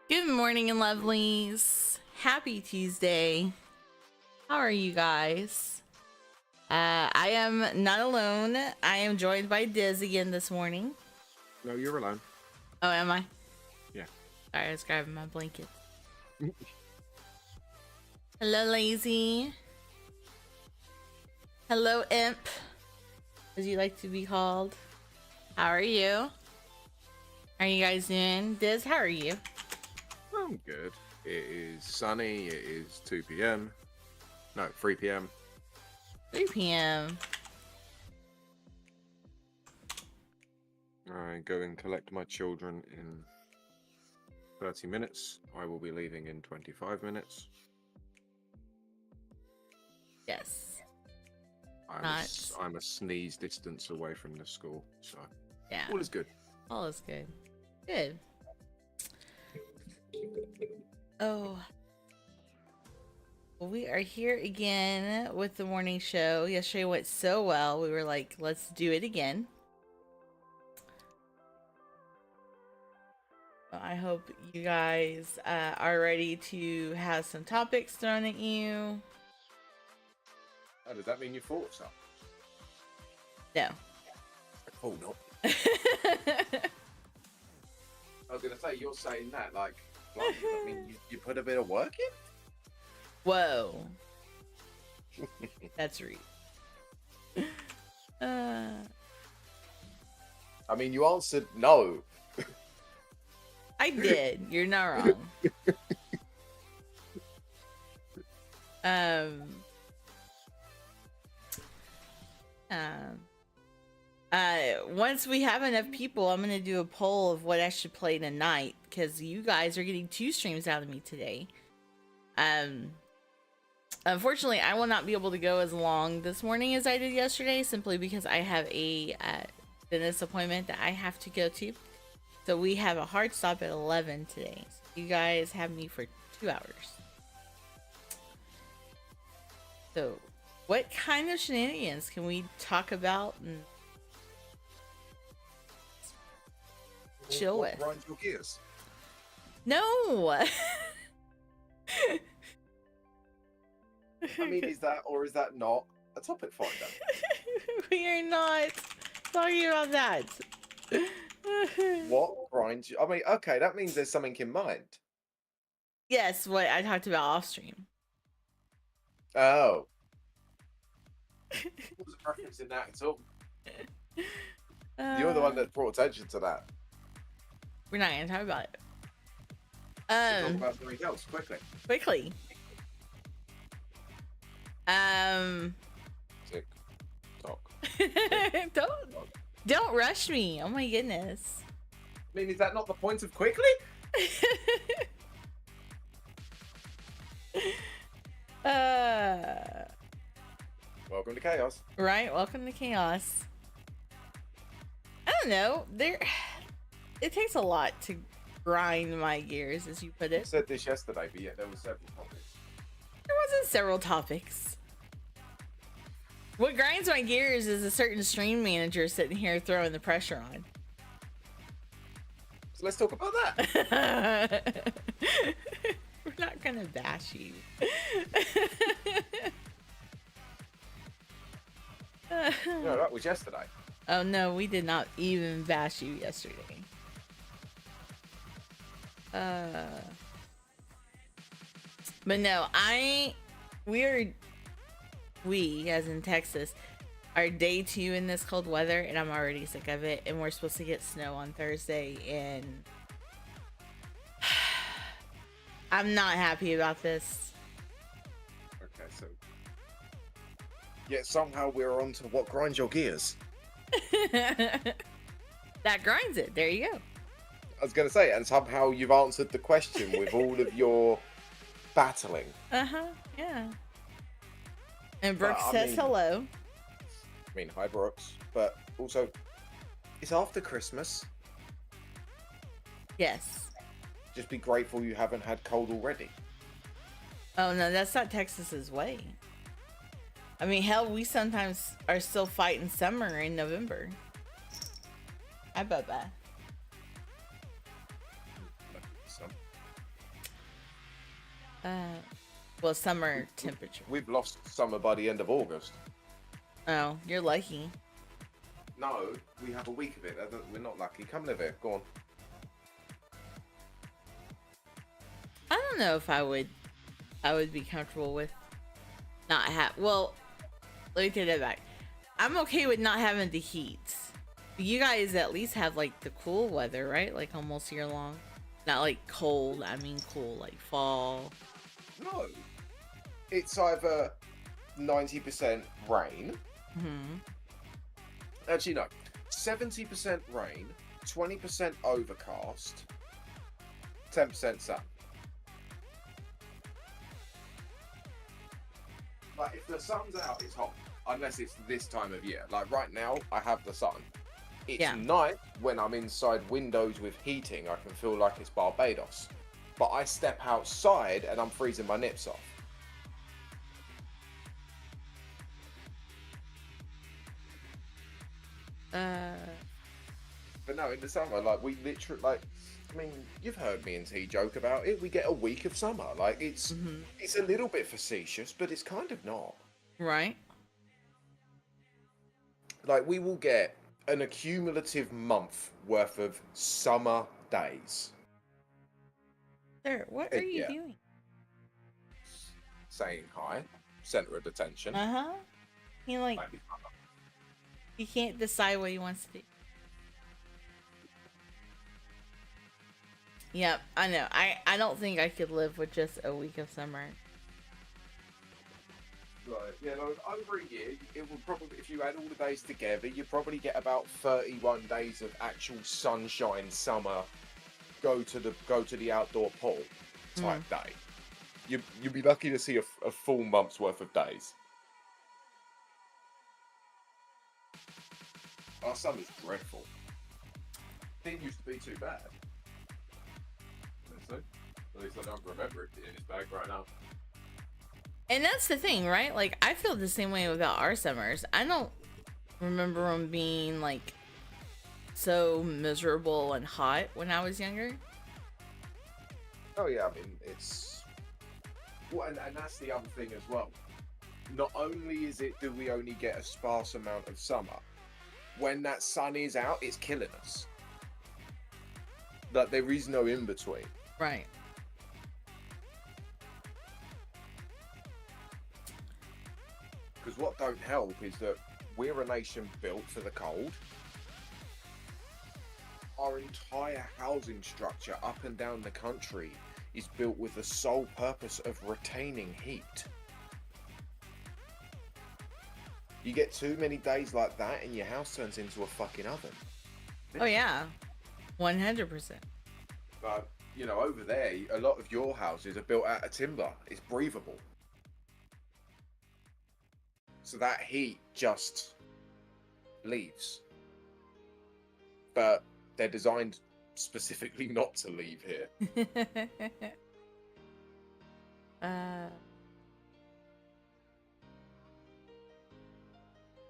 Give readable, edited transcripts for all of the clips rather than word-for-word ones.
Good morning, lovelies. Happy Tuesday. How are you guys? I am not alone. I am joined by Diz again this morning. No, you're alone. Oh, am I? Yeah. Sorry, I was grabbing my blanket. Hello, Lazy. Hello, Imp, as you like to be called. How are you? How are you guys doing? Diz, how are you? I'm good. It is sunny. It is 2 p.m. No, 3 p.m. 3 p.m. I go and collect my children in 30 minutes. I will be leaving in 25 minutes. Yes. I'm a sneeze distance away from the school, so Yeah. all is good. All is good. Good. Oh. Well, we are here again with the morning show. Yesterday went so well. We were like, let's do it again. I hope you guys are ready to have some topics thrown at you. Oh, does that mean you thought of something? No. Oh, no. I was going to say, you're saying that, like, I mean, you put a bit of work in? Whoa. That's rude. I mean, you answered no. I did. You're not wrong. Once we have enough people, I'm gonna do a poll of what I should play tonight because you guys are getting 2 streams out of me today. Unfortunately, I will not be able to go as long this morning as I did yesterday, simply because I have a dentist appointment that I have to go to. So we have a hard stop at 11 today. So you guys have me for 2 hours. So, what kind of shenanigans can we talk about and chill with? Grind your gears. No. I mean, is that not a topic finder? We are not talking about that. What grinds you? I mean, okay, that means there's something in mind. Yes, what I talked about off stream. Oh. Wasn't referencing that at all. You're the one that brought attention to that. We're not gonna talk about it. Talk about something else Quickly. Tick tock. Don't rush me. Oh my goodness. I mean, is that not the point of quickly? Welcome to chaos. Right, welcome to chaos. I don't know. It takes a lot to grind my gears, as you put I it. said this yesterday, but yeah, there were several topics. There wasn't several topics. What grinds my gears is a certain stream manager sitting here throwing the pressure on. So let's talk about that. We're not gonna bash you. No, that was yesterday. Oh no, we did not even bash you yesterday. But no, we as in Texas are day 2 in this cold weather, and I'm already sick of it. And we're supposed to get snow on Thursday, and I'm not happy about this. Okay, so yet somehow we're on to what grinds your gears. That grinds it. There you go. I was going to say, and somehow you've answered the question with all of your battling. Yeah. And Brooke says hello. I mean, hi, Brooks. But also, it's after Christmas. Yes. Just be grateful you haven't had cold already. Oh no, that's not Texas's way. I mean, hell, we sometimes are still fighting summer in November. Hi, Bubba. Well, summer temperature. We've lost summer by the end of August. Oh, you're lucky. No, we have a week of it. We're not lucky. Come live here. Go on. I don't know if I would be comfortable with not well, let me take that back. I'm okay with not having the heat. You guys at least have like the cool weather, right? Like almost year long. Not like cold, I mean cool, like fall. No. It's either 90% rain. Hmm. Actually, no. 70% rain, 20% overcast, 10% sun. Like, if the sun's out, it's hot. Unless it's this time of year. Like, right now, I have the sun. It's night when I'm inside windows with heating. I can feel like it's Barbados. But I step outside and I'm freezing my nips off. But no, in the summer, like, we literally, like, I mean, you've heard me and T joke about it. We get a week of summer. Like, it's a little bit facetious, but it's kind of not. Right. Like, we will get an accumulative month worth of summer days. Sir, what are you doing? Saying hi. Center of attention. Uh-huh. He can't decide what he wants to do. Yep, I know. I don't think I could live with just a week of summer. Right, yeah, like, over a year, it will probably, if you add all the days together, you probably get about 31 days of actual sunshine summer, go to the outdoor pool type day. You'd be lucky to see a full month's worth of days. Our summer's dreadful. Didn't used to be too bad. At least I don't remember it in his bag right now. And that's the thing, right? Like, I feel the same way about our summers. I don't remember them being, like, so miserable and hot when I was younger. Oh, yeah, I mean, it's... Well, and that's the other thing as well. Not only do we only get a sparse amount of summer, when that sun is out, it's killing us. Like, there is no in-between. Right. Because what don't help is that we're a nation built for the cold. Our entire housing structure up and down the country is built with the sole purpose of retaining heat. You get too many days like that and your house turns into a fucking oven. Oh yeah, 100%. But, you know, over there, a lot of your houses are built out of timber. It's breathable. So that heat just leaves. But they're designed specifically not to leave here.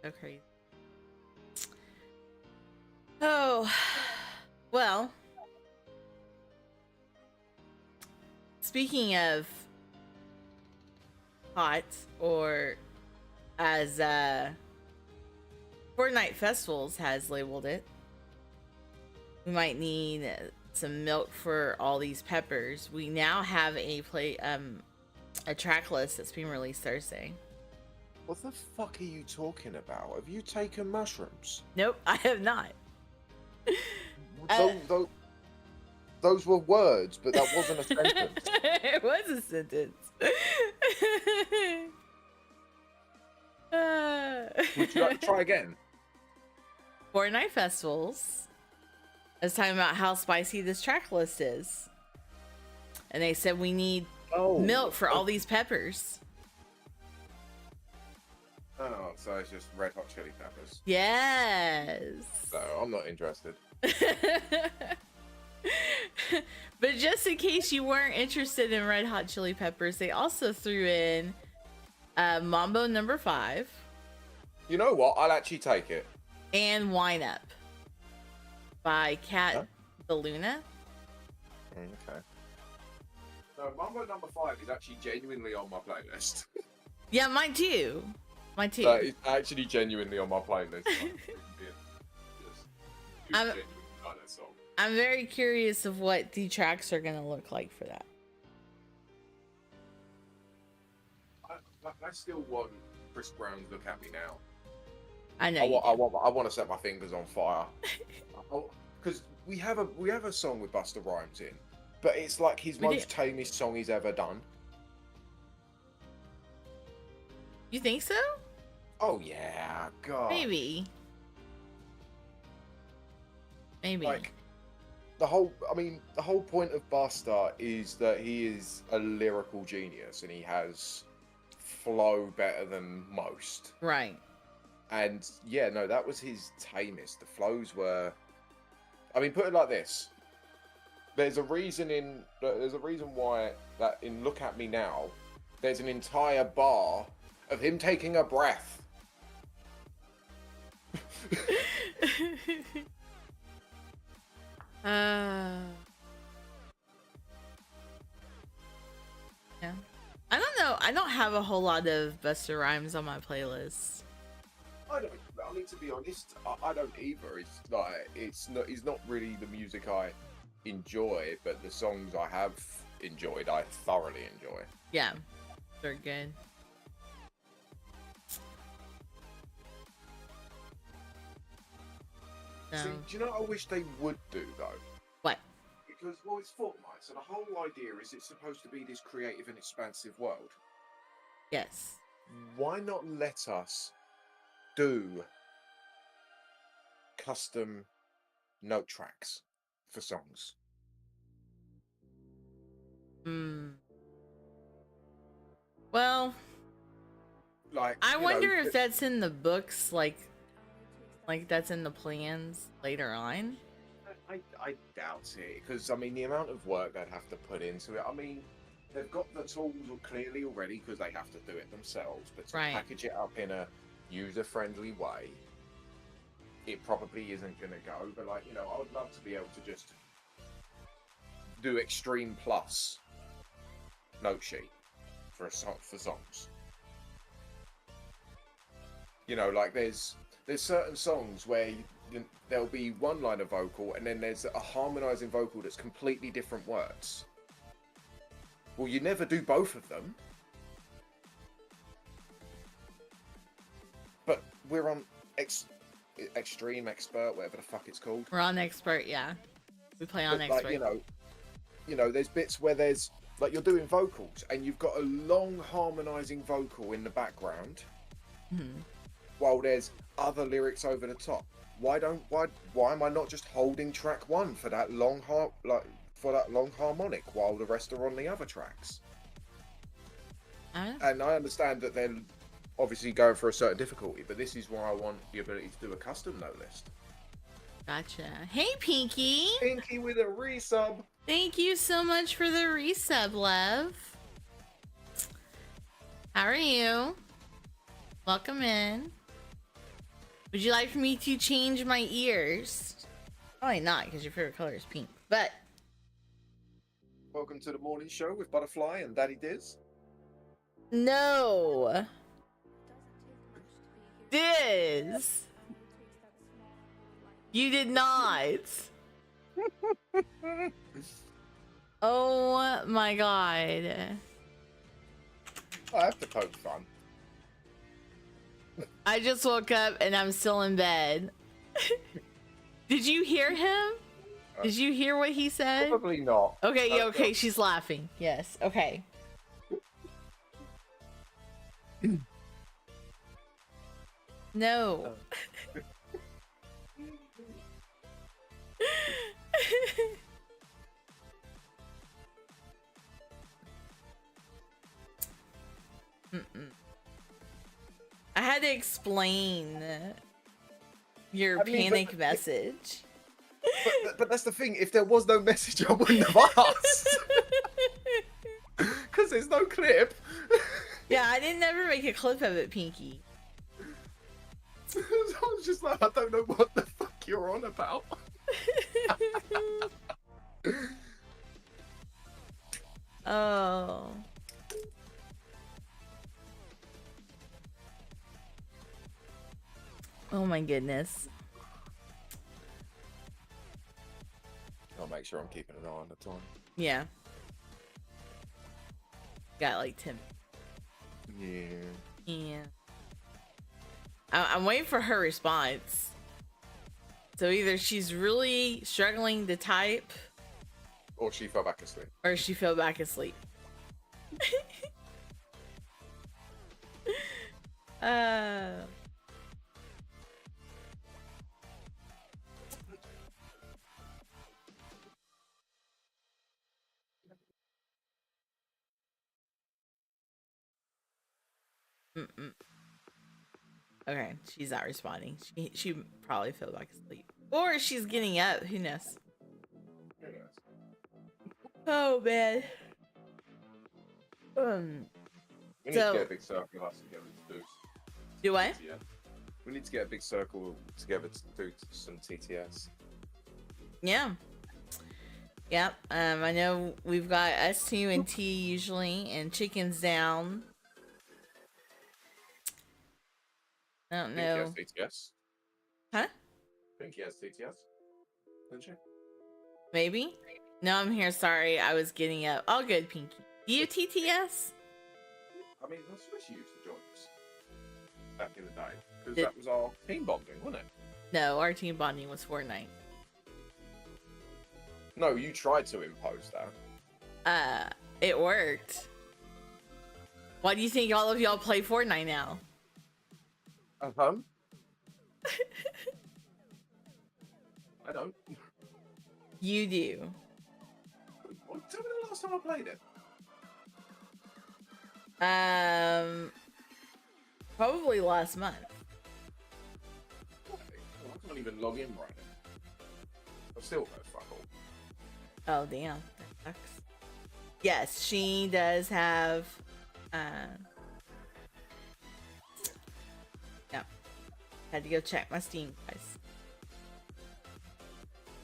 So crazy. Oh, well. Speaking of hot, or as Fortnite Festivals has labeled it, we might need some milk for all these peppers. We now have a track list that's being released Thursday. What the fuck are you talking about? Have you taken mushrooms? Nope, I have not. Those were words, but that wasn't a sentence. It was a sentence. Would you like to try again? Fortnite Festivals is talking about how spicy this track list is. And they said we need milk for all these peppers. Oh, so it's just red hot chili peppers. Yes. So I'm not interested. But just in case you weren't interested in red hot chili peppers, they also threw in Mambo number 5. You know what? I'll actually take it. And Wine Up by Cat the Luna. Okay. No, No, Mambo number 5 is actually genuinely on my playlist. Yeah, mine too. Mine too. It's actually genuinely on my playlist. I'm very curious of what the tracks are gonna look like for that. I still want Chris Brown's "Look at Me Now." I know. I want to set my fingers on fire. Because we have a song with Busta Rhymes in, but it's like his most tamest song he's ever done. You think so? Oh yeah, God. Maybe. Like the whole point of Busta is that he is a lyrical genius and he has flow better than most. Right. And yeah, no, that was his tamest. The flows were, I mean, put it like this. There's a reason why that in "Look at Me Now," there's an entire bar of him taking a breath. Yeah. I don't know. I don't have a whole lot of Busta Rhymes on my playlist. I mean, to be honest, I don't either. It's like it's not really the music I enjoy, but the songs I have enjoyed, I thoroughly enjoy. Yeah, they're good. No. See, do you know what I wish they would do though? What? Because it's Fortnite, so the whole idea is it's supposed to be this creative and expansive world. Yes. Why not let us do custom note tracks for songs? Well, like I wonder if that's in the books, like that's in the plans later on. I doubt it, because I mean the amount of work they'd have to put into it. I mean, they've got the tools clearly already because they have to do it themselves, but to package it up in a user-friendly way, it probably isn't going to go. But like, I would love to be able to just do Extreme Plus note sheet for songs. Like there's certain songs where there'll be one line of vocal and then there's a harmonizing vocal that's completely different words. Well, you never do both of them. But we're on Extreme, Expert, whatever the fuck it's called. We're on Expert, yeah. We play on Expert. Like, there's bits where there's like you're doing vocals and you've got a long harmonizing vocal in the background, while there's other lyrics over the top. Why am I not just holding track one for that long harmonic while the rest are on the other tracks? And I understand that they're obviously going for a certain difficulty, but this is why I want the ability to do a custom note list. Gotcha. Hey, Pinky. Pinky with a resub. Thank you so much for the resub, love. How are you? Welcome in. Would you like for me to change my ears? Probably not, because your favorite color is pink. But welcome to the morning show with Butterfly and Daddy Diz. No. Diz. You did not. Oh my god. I have to poke fun. I just woke up and I'm still in bed. Did you hear him? Did you hear what he said? Probably not. Okay, yeah, okay, she's laughing. Yes, okay. No. I had to explain your panic message. But that's the thing. If there was no message, I wouldn't have asked. Because there's no clip. Yeah, I didn't ever make a clip of it, Pinky. I was just like, I don't know what the fuck you're on about. Oh. Oh my goodness. I'll make sure I'm keeping an eye on the time. Yeah. Got like 10. Yeah. Yeah. I'm waiting for her response. So either she's really struggling to type, Or she fell back asleep. or she fell back asleep. uh. Mm-mm. Okay, she's not responding. She probably fell back asleep, or she's getting up. Who knows? Oh man. We need to So get a big circle of us together to do do what? TTS. We need to get a big circle together to do some TTS. Yeah. Yep. I know we've got S2 and T usually, and chicken's down. I don't know. Pinky has TTS. Huh? Pinky has TTS. Didn't she? Maybe? No, I'm here. Sorry, I was getting up. All good, Pinky. Do you TTS? I mean, that's what she used to join us back in the day. Because that was our team bonding, wasn't it? No, our team bonding was Fortnite. No, you tried to impose that. It worked. Why do you think all of y'all play Fortnite now? I don't. You do. Well, tell me the last time I played it. Probably last month. Well, I can't even log in right now. I've still got fuck all. Oh damn, that sucks. Yes, she does have. Yeah, had to go check my Steam, guys.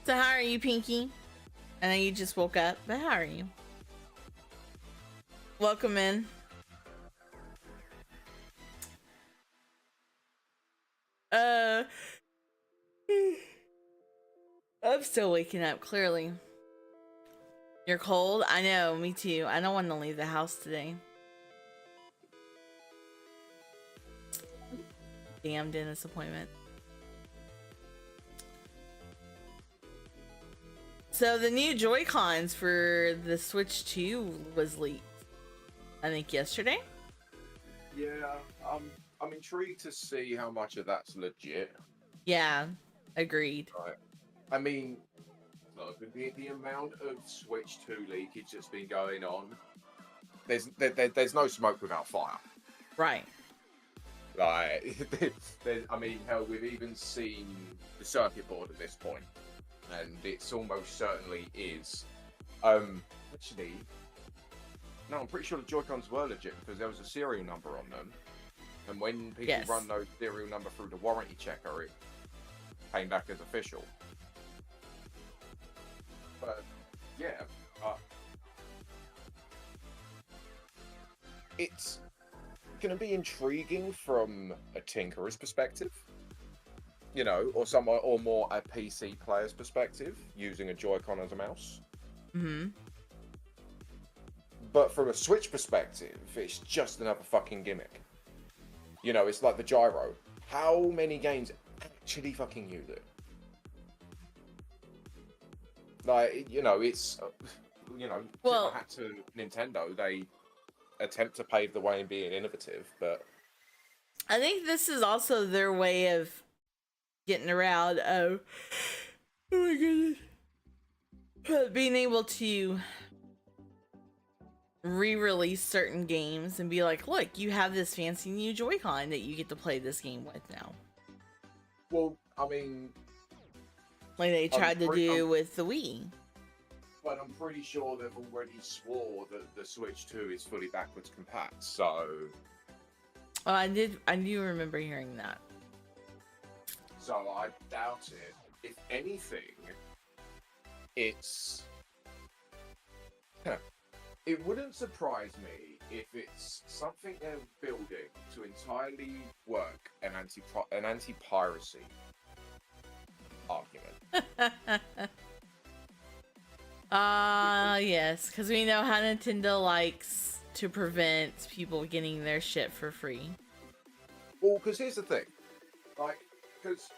So how are you, Pinky? I know you just woke up, but how are you? Welcome in. I'm still waking up, clearly. You're cold? I know, me too. I don't want to leave the house today. Damn dentist appointment. So the new Joy-Cons for the Switch 2 was leaked, I think yesterday. Yeah, I'm intrigued to see how much of that's legit. Yeah, agreed. Right. I mean, look, the amount of Switch 2 leakage that's been going on, there's no smoke without fire. Right. Like, I mean, hell, we've even seen the circuit board at this point, and it's almost certainly is. Actually, no, I'm pretty sure the Joy-Cons were legit because there was a serial number on them, and when people run those serial number through the warranty checker, it came back as official. But yeah, it's going to be intriguing from a tinkerer's perspective, you know, or more a PC player's perspective, using a Joy-Con as a mouse. Mm-hmm. But from a Switch perspective, it's just another fucking gimmick. You know, it's like the gyro. How many games actually fucking use it? Like, you know, it's, you know, well, tip my hat to Nintendo. They attempt to pave the way in being innovative, but I think this is also their way of getting around oh my goodness, being able to re-release certain games and be like, look, you have this fancy new Joy-Con that you get to play this game with now. Well, I mean, like they tried to do with the Wii. But I'm pretty sure they've already swore that the Switch 2 is fully backwards compat, so... Oh, I do remember hearing that. So I doubt it. If anything, it's... It wouldn't surprise me if it's something they're building to entirely work an anti-piracy argument. Yes, because we know how Nintendo likes to prevent people getting their shit for free. Well, because here's the thing, like, because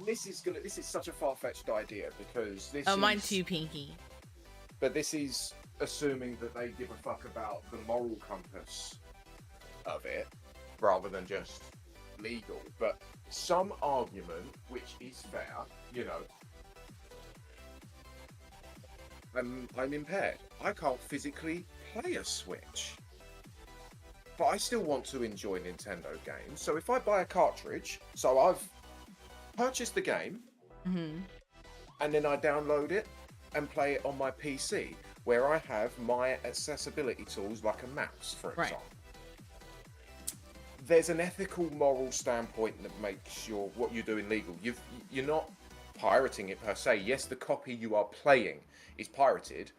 this is such a far-fetched idea because this. Oh, mine too, Pinky. But this is assuming that they give a fuck about the moral compass of it, rather than just legal. But some argument, which is fair, you know. I'm impaired. I can't physically play a Switch. But I still want to enjoy Nintendo games. So if I buy a cartridge, so I've purchased the game, and then I download it and play it on my PC, where I have my accessibility tools like a mouse, for example. There's an ethical, moral standpoint that makes what you're doing legal. You're not pirating it per se. Yes, the copy you are playing is pirated,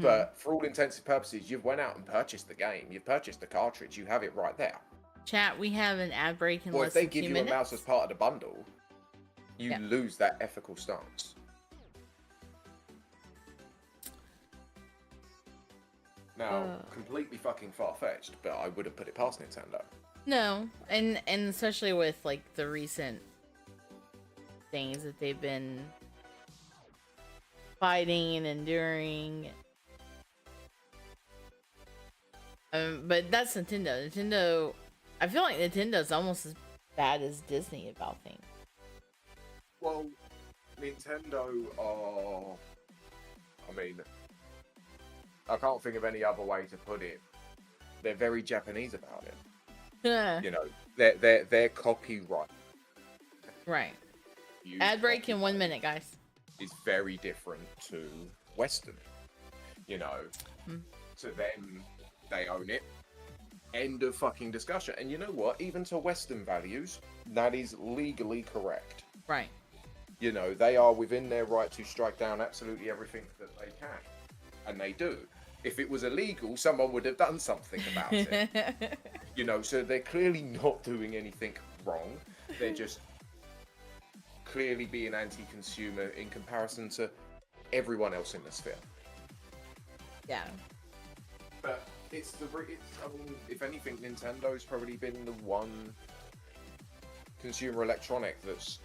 but for all intents and purposes, you've went out and purchased the game. You've purchased the cartridge. You have it right there. Chat, we have an ad break in Or less if they than give 2 you minutes. a mouse as part of the bundle, you lose that ethical stance. Now, completely fucking far-fetched, but I would have put it past Nintendo. No, and especially with like the recent things that they've been fighting and enduring. But that's Nintendo. Nintendo, I feel like Nintendo's almost as bad as Disney about things. Well, Nintendo are... I mean, I can't think of any other way to put it. They're very Japanese about it. You know, their copyright. Right. Ad break in 1 minute, guys. Is very different to Western. You know, to them, they own it. End of fucking discussion. And you know what? Even to Western values, that is legally correct. Right. You know, they are within their right to strike down absolutely everything that they can. And they do. If it was illegal, someone would have done something about it. You know, so they're clearly not doing anything wrong. They're just clearly being anti-consumer in comparison to everyone else in the sphere. Yeah. But I mean, if anything, Nintendo's probably been the one consumer electronic that's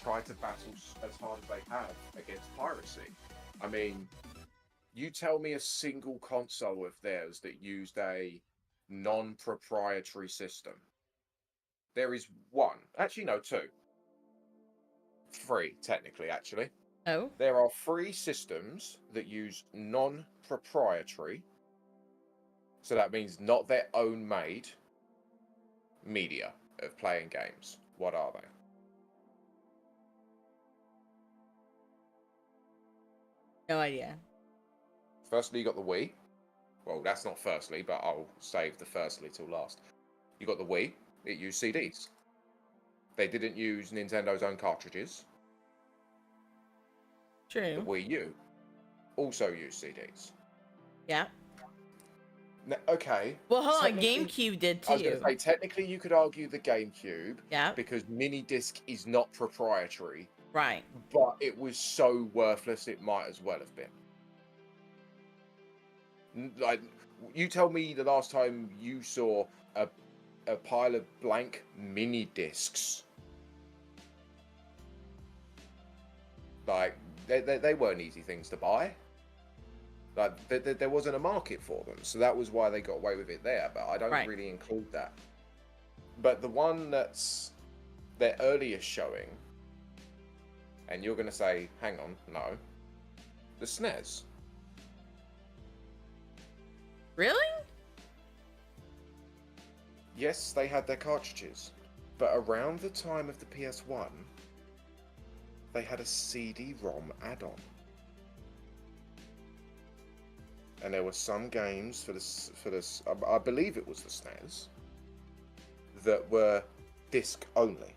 tried to battle as hard as they have against piracy. I mean, you tell me a single console of theirs that used a non-proprietary system. There is one. Actually, no, two. 3, technically, actually. Oh? There are 3 systems that use non-proprietary. So that means not their own made media of playing games. What are they? No idea. Firstly, you got the Wii. Well, that's not firstly, but I'll save the firstly till last. You got the Wii. It used CDs. They didn't use Nintendo's own cartridges. True. The Wii U also used CDs. Yeah. Now, okay. Well, hold on. GameCube did too. I was going to say, technically, you could argue the GameCube. Yeah. Because mini disc is not proprietary. Right. But it was so worthless, it might as well have been. Like, you tell me the last time you saw a pile of blank mini discs. Like, they weren't easy things to buy. Like, there wasn't a market for them, so that was why they got away with it there. But I don't really include that. But the one that's their earliest showing, and you're going to say, hang on, no, the SNES. Really? Yes, they had their cartridges, but around the time of the PS1, they had a CD-ROM add-on. And there were some games for this, I believe it was the SNES, that were disc only.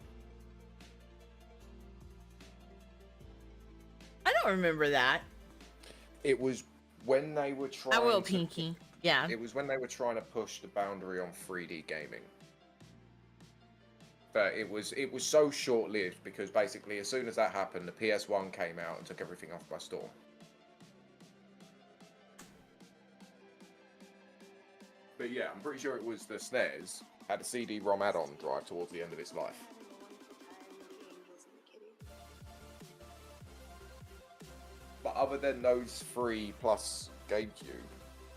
I don't remember that. It was when they were I will, trying to. Pinky. Yeah. It was when they were trying to push the boundary on 3D gaming. But it was so short-lived because basically as soon as that happened, the PS1 came out and took everything off by storm. But yeah, I'm pretty sure it was the SNES had a CD-ROM add-on drive towards the end of its life. But other than those 3 plus GameCube,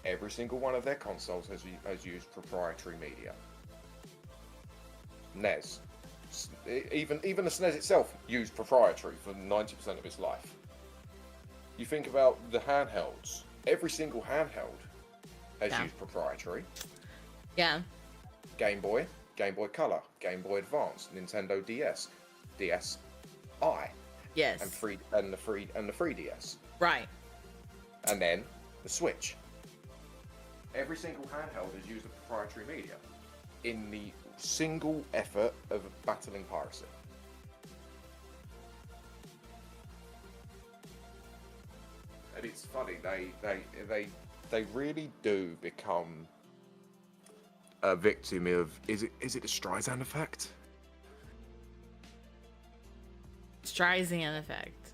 every single one of their consoles has used proprietary media. NES. Even the SNES itself used proprietary for 90% of its life. You think about the handhelds. Every single handheld has used proprietary. Yeah. Game Boy Color, Game Boy Advance, Nintendo DS, DSi. Yes. And the 3DS. Right. And then the Switch. Every single handheld has used a proprietary media in the single effort of battling piracy. And it's funny, they really do become a victim of is it the Streisand effect? Streisand effect.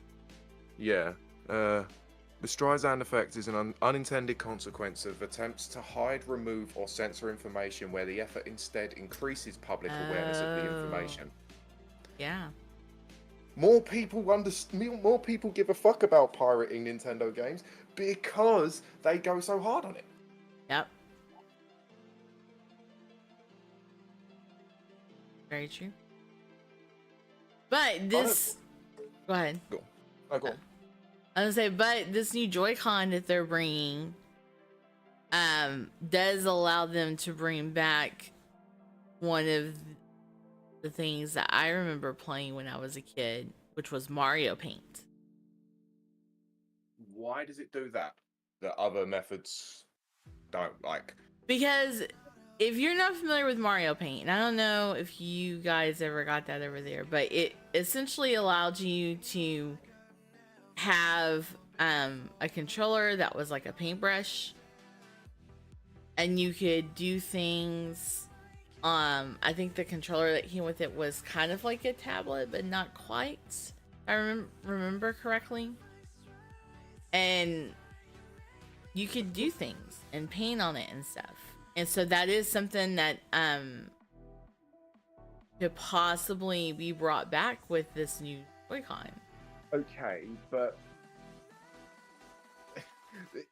Yeah. The Streisand effect is an unintended consequence of attempts to hide, remove, or censor information where the effort instead increases public awareness of the information. Yeah. More people give a fuck about pirating Nintendo games because they go so hard on it. Yep. Very true. But this... Go ahead. Go. Oh, go on. I was gonna say, but this new Joy-Con that they're bringing does allow them to bring back one of the things that I remember playing when I was a kid, which was Mario Paint. Why does it do that? The other methods don't like. Because if you're not familiar with Mario Paint, and I don't know if you guys ever got that over there, but it essentially allowed you to have a controller that was like a paintbrush, and you could do things. I think the controller that came with it was kind of like a tablet, but not quite, if I remember correctly. And you could do things and paint on it and stuff. And so that is something that could possibly be brought back with this new Joy-Con. Okay, but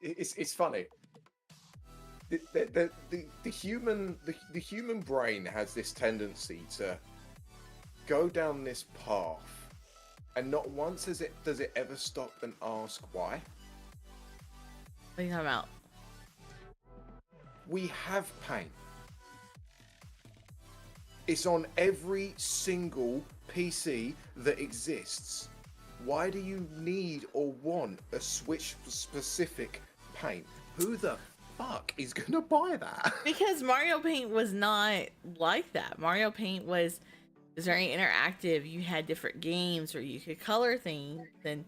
it's funny. The human brain has this tendency to go down this path, and not once does it ever stop and ask why. What are you talking about? We have paint. It's on every single PC that exists. Why do you need or want a Switch specific paint? Who the fuck is gonna buy that? Because Mario Paint was not like that. Mario Paint was very interactive. You had different games where you could color things, and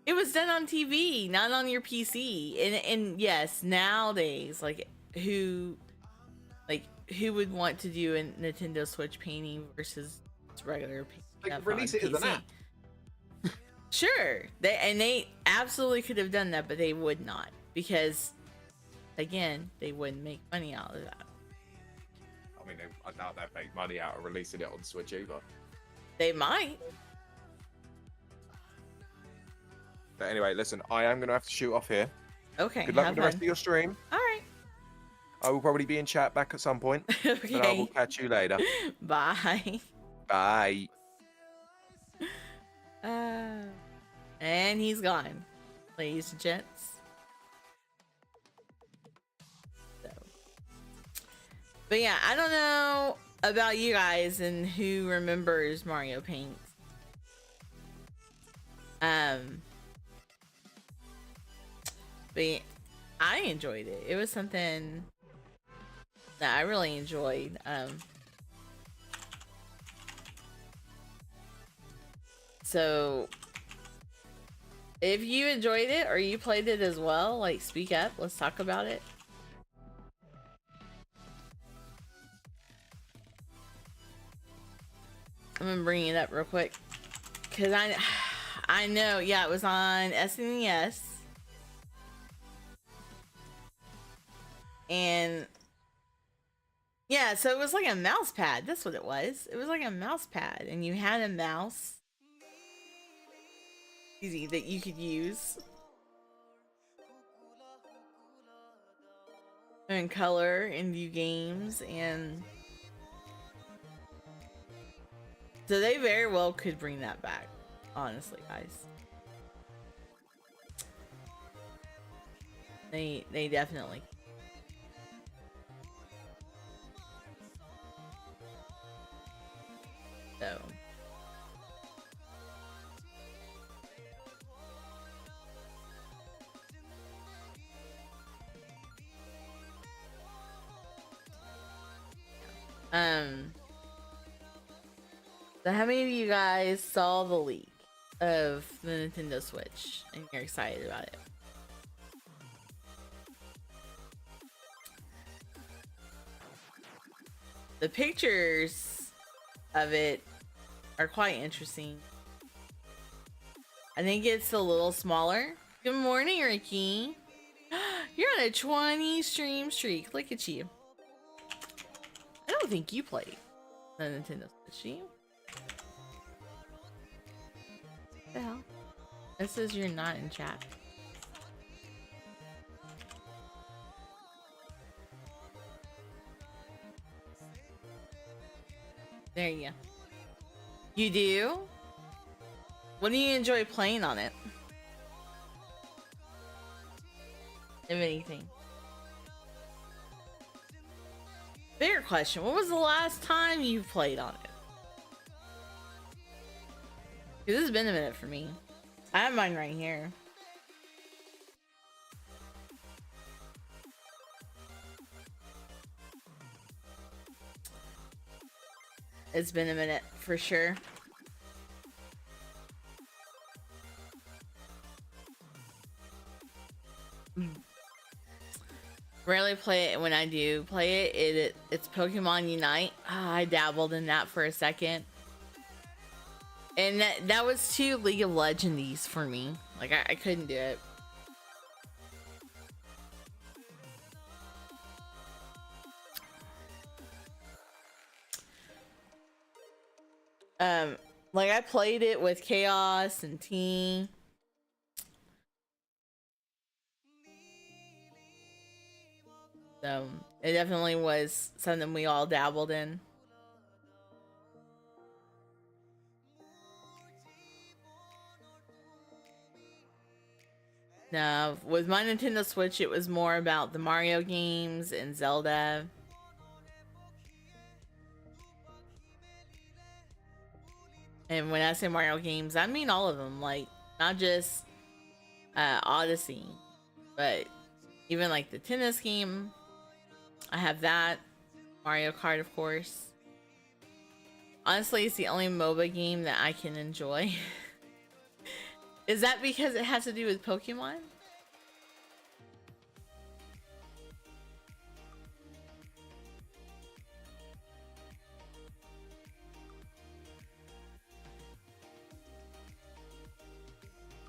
it was done on TV, not on your PC. And yes, nowadays, like who would want to do a Nintendo Switch painting versus regular painting? Like, release it as an app. Sure, they absolutely could have done that, but they would not, because again, they wouldn't make money out of that. I mean, I doubt they'd make money out of releasing it on Switch either. They might. But anyway, listen, I am going to have to shoot off here. Okay. Good luck with the rest of your stream. All right. I will probably be in chat back at some point. Okay. And I will catch you later. Bye. Bye. And he's gone, ladies and gents. So. But yeah, I don't know about you guys and who remembers Mario Paint. But I enjoyed it. It was something that I really enjoyed. So If you enjoyed it or you played it as well, like speak up. Let's talk about it. I'm gonna bring it up real quick because I know, yeah, it was on SNES, and yeah, so it was like a mouse pad. That's what it was. It was like a mouse pad, and you had a mouse, easy, that you could use and color and view games, and so they very well could bring that back. Honestly, guys, they definitely. So. So how many of you guys saw the leak of the Nintendo Switch and you're excited about it? The pictures of it are quite interesting. I think it's a little smaller. Good morning, Ricky. You're on a 20 stream streak. Look at you. I don't think you played the Nintendo Switch, do you? What the hell? It says you're not in chat. There you go. You do? What do you enjoy playing on it? If anything. Bigger question, what was the last time you played on it? This has been a minute for me. I have mine right here. It's been a minute for sure. Rarely play it. When I do play it, it's Pokemon Unite. I dabbled in that for a second, and that was too League of Legends for me. Like I couldn't do it. Like I played it with Chaos and T. So it definitely was something we all dabbled in. Now, with my Nintendo Switch, it was more about the Mario games and Zelda. And when I say Mario games, I mean all of them. Like, not just Odyssey, but even like the tennis game. I have that. Mario Kart, of course. Honestly, it's the only MOBA game that I can enjoy. Is that because it has to do with Pokemon?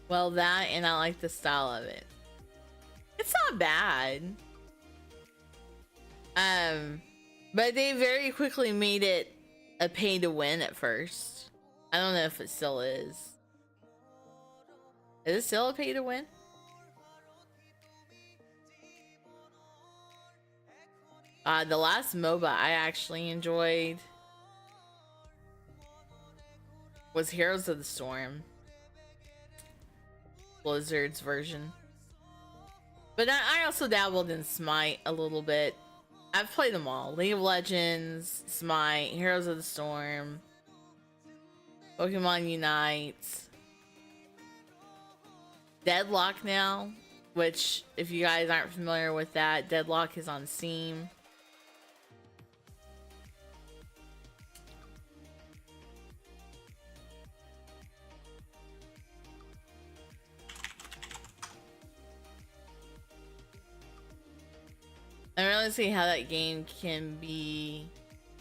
Well, that, and I like the style of it. It's not bad. But they very quickly made it a pay to win at first. I don't know if it still is. Is it still a pay to win? The last MOBA I actually enjoyed was Heroes of the Storm. Blizzard's version. But I also dabbled in Smite a little bit. I've played them all. League of Legends, Smite, Heroes of the Storm, Pokemon Unite, Deadlock now, which if you guys aren't familiar with that, Deadlock is on Steam. don't see how that game can be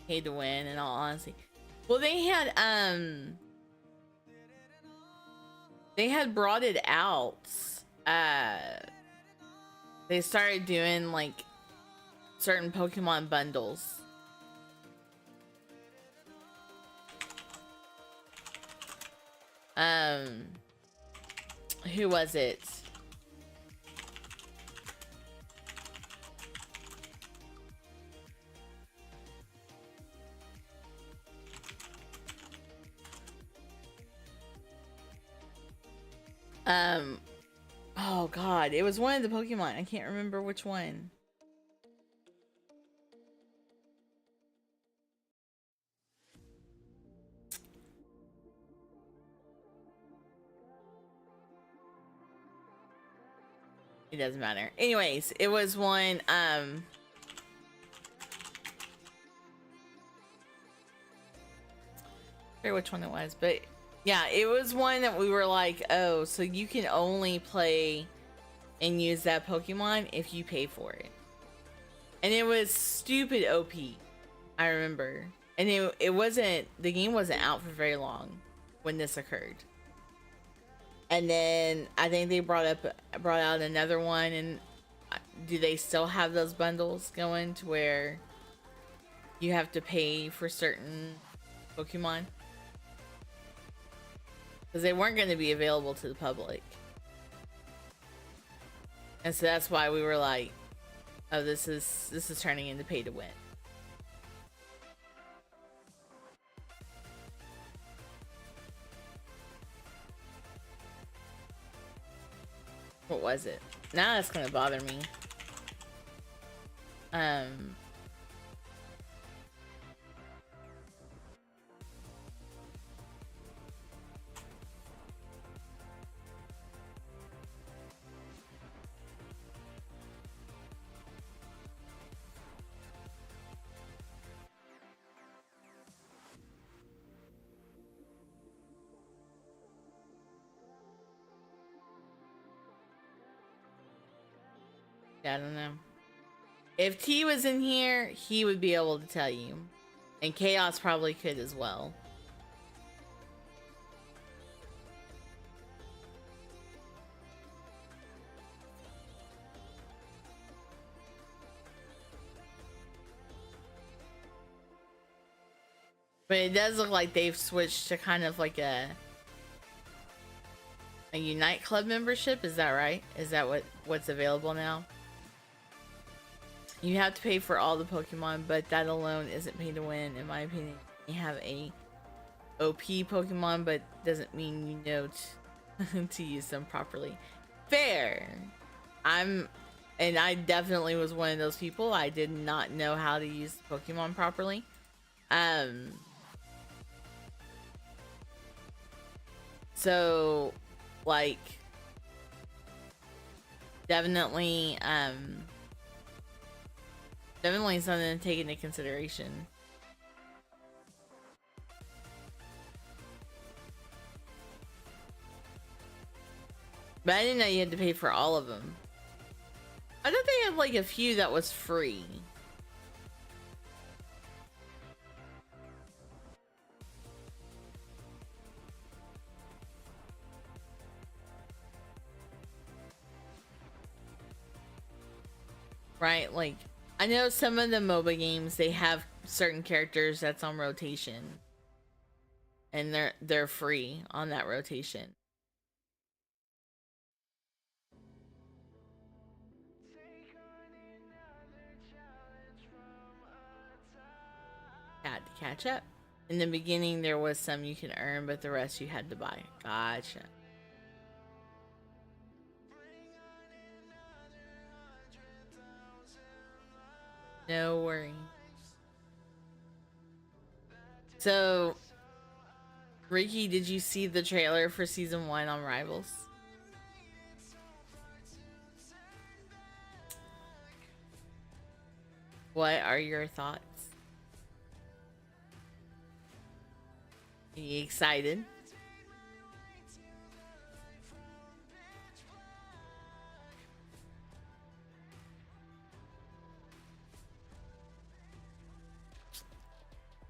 pay to win, in all honesty. Well, they had brought it out. They started doing like certain Pokemon bundles. Who was it? Oh god, it was one of the Pokemon. I can't remember which one. It doesn't matter. Anyways, it was one, I forget which one it was, but yeah, it was one that we were like, oh, so you can only play and use that Pokemon if you pay for it. And it was stupid OP, I remember. And it wasn't, the game wasn't out for very long when this occurred. And then I think they brought out another one, and do they still have those bundles going to where you have to pay for certain Pokemon? Because they weren't going to be available to the public. And so that's why we were like, oh, this is turning into pay to win. What was it? Now that's gonna bother me. I don't know. If T was in here, he would be able to tell you. And Chaos probably could as well. But it does look like they've switched to kind of like a Unite Club membership. Is that right? Is that what's available now? You have to pay for all the Pokemon, but that alone isn't pay to win, in my opinion. You have a OP Pokemon, but doesn't mean you know to use them properly. Fair. And I definitely was one of those people. I did not know how to use the Pokemon properly. So, like, definitely something to take into consideration. But I didn't know you had to pay for all of them. I thought they had like a few that was free. Right, like, I know some of the MOBA games, they have certain characters that's on rotation. And they're free on that rotation. Had to catch up. In the beginning, there was some you can earn, but the rest you had to buy. Gotcha. No worries. So, Ricky, did you see the trailer for season 1 on Rivals? What are your thoughts? Are you excited?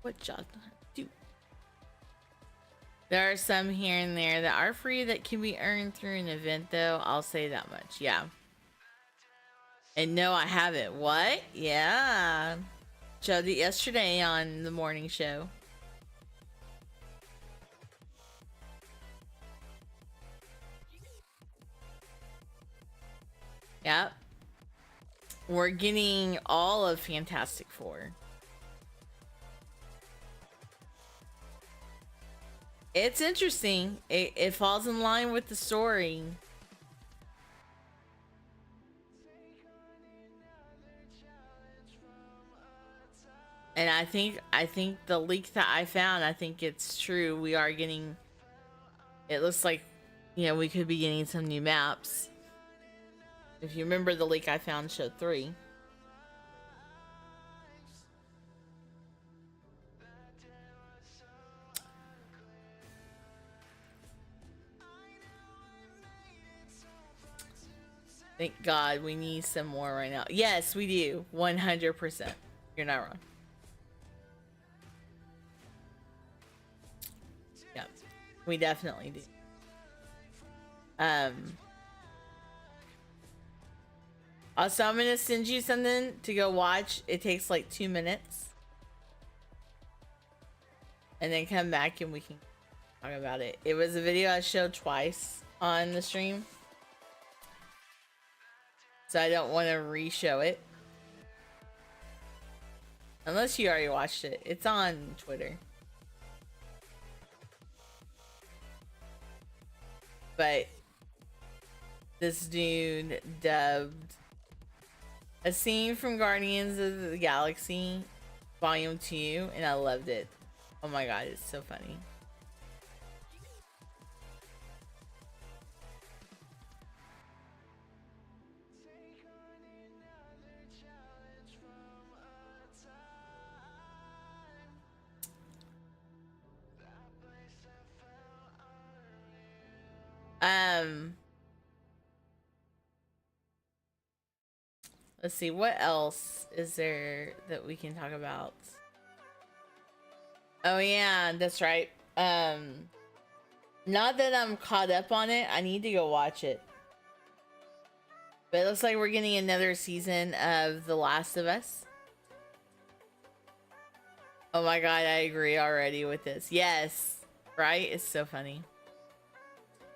What job do? There are some here and there that are free that can be earned through an event, though. I'll say that much. Yeah. And no, I haven't. What? Yeah. Showed it yesterday on the morning show. Yep. We're getting all of Fantastic Four. It's interesting. It falls in line with the story. And I think the leak that I found, I think it's true. We are getting, it looks like, you know, we could be getting some new maps. If you remember, the leak I found showed 3. Thank God we need some more right now. Yes, we do. 100%. You're not wrong. Yeah, we definitely do. Also, I'm gonna send you something to go watch. It takes like 2 minutes. And then come back and we can talk about it. It was a video I showed twice on the stream. So I don't want to re-show it. Unless you already watched it. It's on Twitter. But this dude dubbed a scene from Guardians of the Galaxy Volume 2, and I loved it. Oh my god, it's so funny. Let's see, what else is there that we can talk about? Oh yeah, that's right. Not that I'm caught up on it. I need to go watch it. But it looks like we're getting another season of The Last of Us. Oh my god, I agree already with this. Yes, right? It's so funny.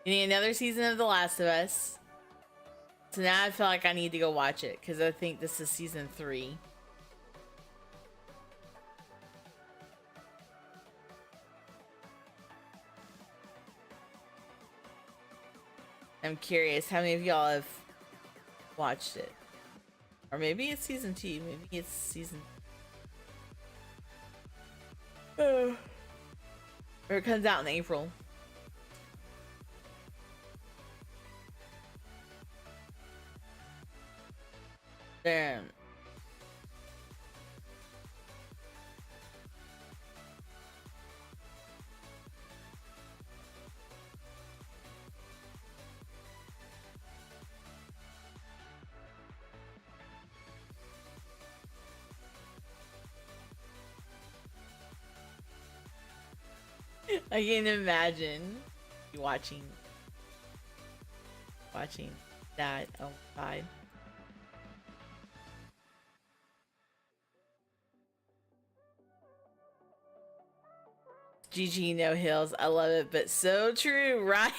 Getting another season of The Last of Us. So now I feel like I need to go watch it because I think this is season 3. I'm curious how many of y'all have watched it. Or maybe it's season 2. Maybe it's season... or it comes out in April. Damn. I can imagine you watching that. Oh god. GG no hills. I love it, but so true, right?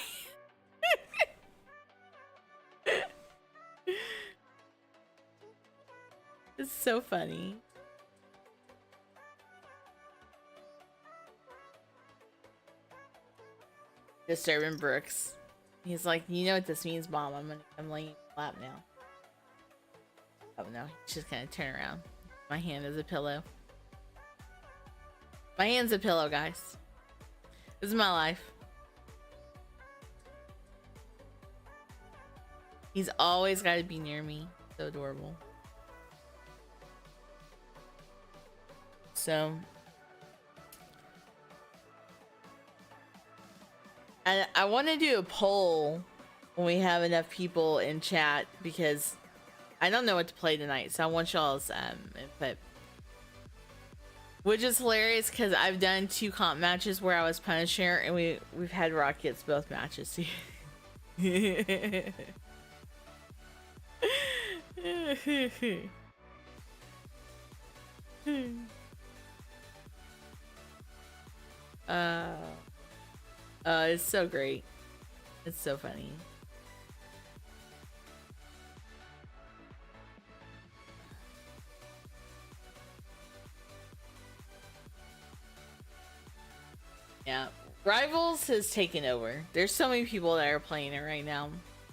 It's so funny. Disturbing Brooks. He's like, you know what this means, Mom? I'm laying in your lap now. Oh no, he's just gonna turn around. My hand is a pillow. My hand's a pillow, guys. This is my life. He's always got to be near me. So adorable. So, and I want to do a poll when we have enough people in chat because I don't know what to play tonight. So I want y'all's input. Which is hilarious because I've done 2 comp matches where I was Punisher and we've had Rockets both matches. uh, it's so great. It's so funny. Yeah, Rivals has taken over. There's so many people that are playing it right now.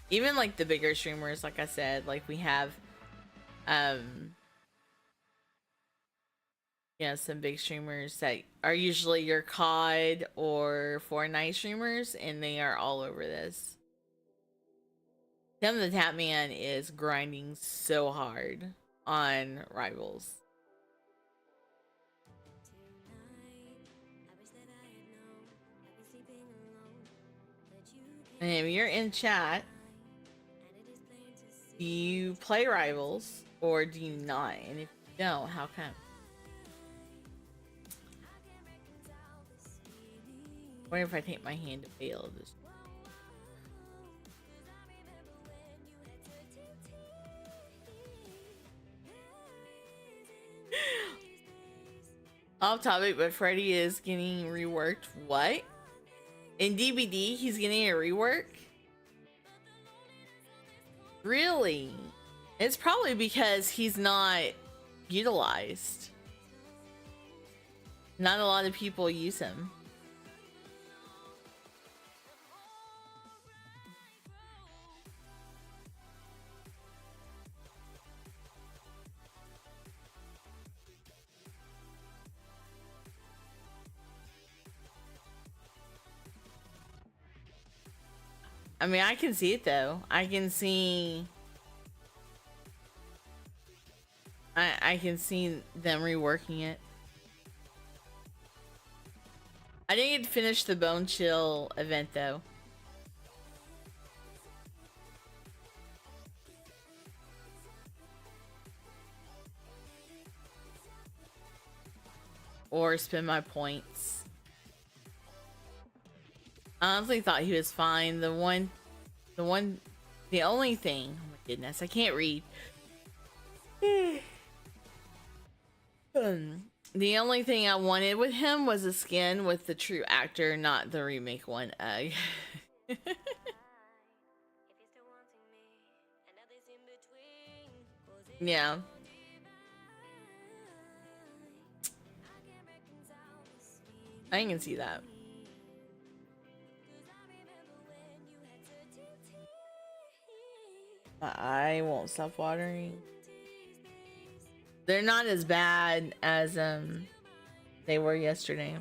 Even like the bigger streamers, like I said, like we have, yeah, some big streamers that are usually your COD or Fortnite streamers, and they are all over this. Tim the Tatman is grinding so hard on Rivals. And if you're in chat, do you play Rivals or do you not? And if you don't, how come? I wonder if I take my hand to fail this. Off topic, but Freddy is getting reworked. What? In DBD, he's getting a rework? Really? It's probably because he's not utilized. Not a lot of people use him. I mean, I can see it though. I can see them reworking it. I didn't get to finish the Bone Chill event though. Or spend my points. I honestly thought he was fine. The only thing, oh my goodness, I can't read. The only thing I wanted with him was a skin with the true actor, not the remake one. Yeah. I can see that. I won't stop watering. They're not as bad as they were yesterday.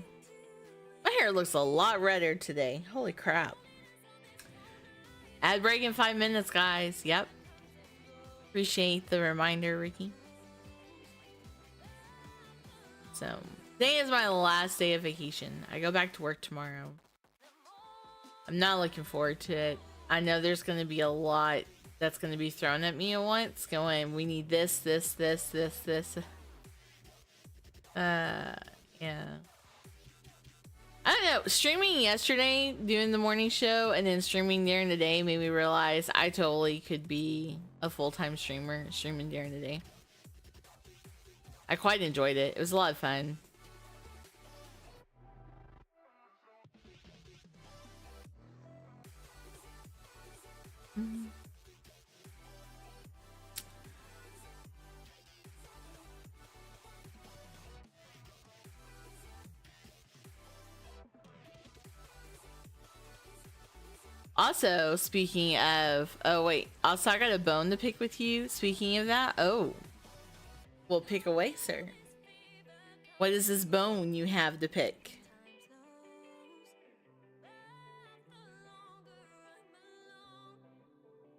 My hair looks a lot redder today. Holy crap. Ad break in 5 minutes, guys. Yep. Appreciate the reminder, Ricky. So, today is my last day of vacation. I go back to work tomorrow. I'm not looking forward to it. I know there's going to be a lot that's going to be thrown at me at once. Going, we need this. Yeah. I don't know. Streaming yesterday, doing the morning show, and then streaming during the day made me realize I totally could be a full-time streamer streaming during the day. I quite enjoyed it. It was a lot of fun. Also, speaking of, oh wait, also I got a bone to pick with you. Speaking of that, oh, well, pick away, sir. What is this bone you have to pick?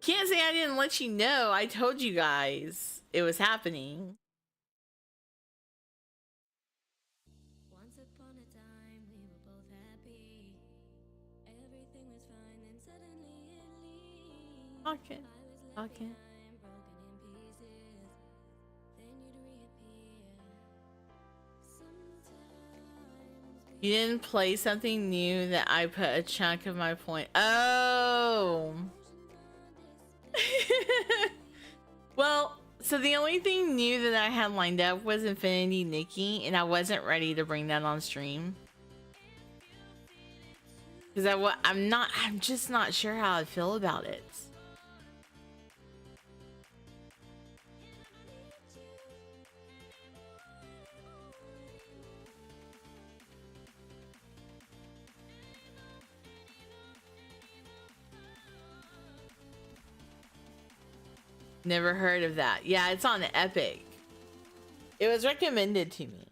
Can't say I didn't let you know. I told you guys it was happening. Once upon a time, we were both happy. Everything was fine, and suddenly it leaves. Okay. Okay. You didn't play something new that I put a chunk of my point. Oh. Well, so the only thing new that I had lined up was Infinity Nikki, and I wasn't ready to bring that on stream. Because I'm just not sure how I feel about it. Never heard of that. Yeah, it's on Epic. It was recommended to me,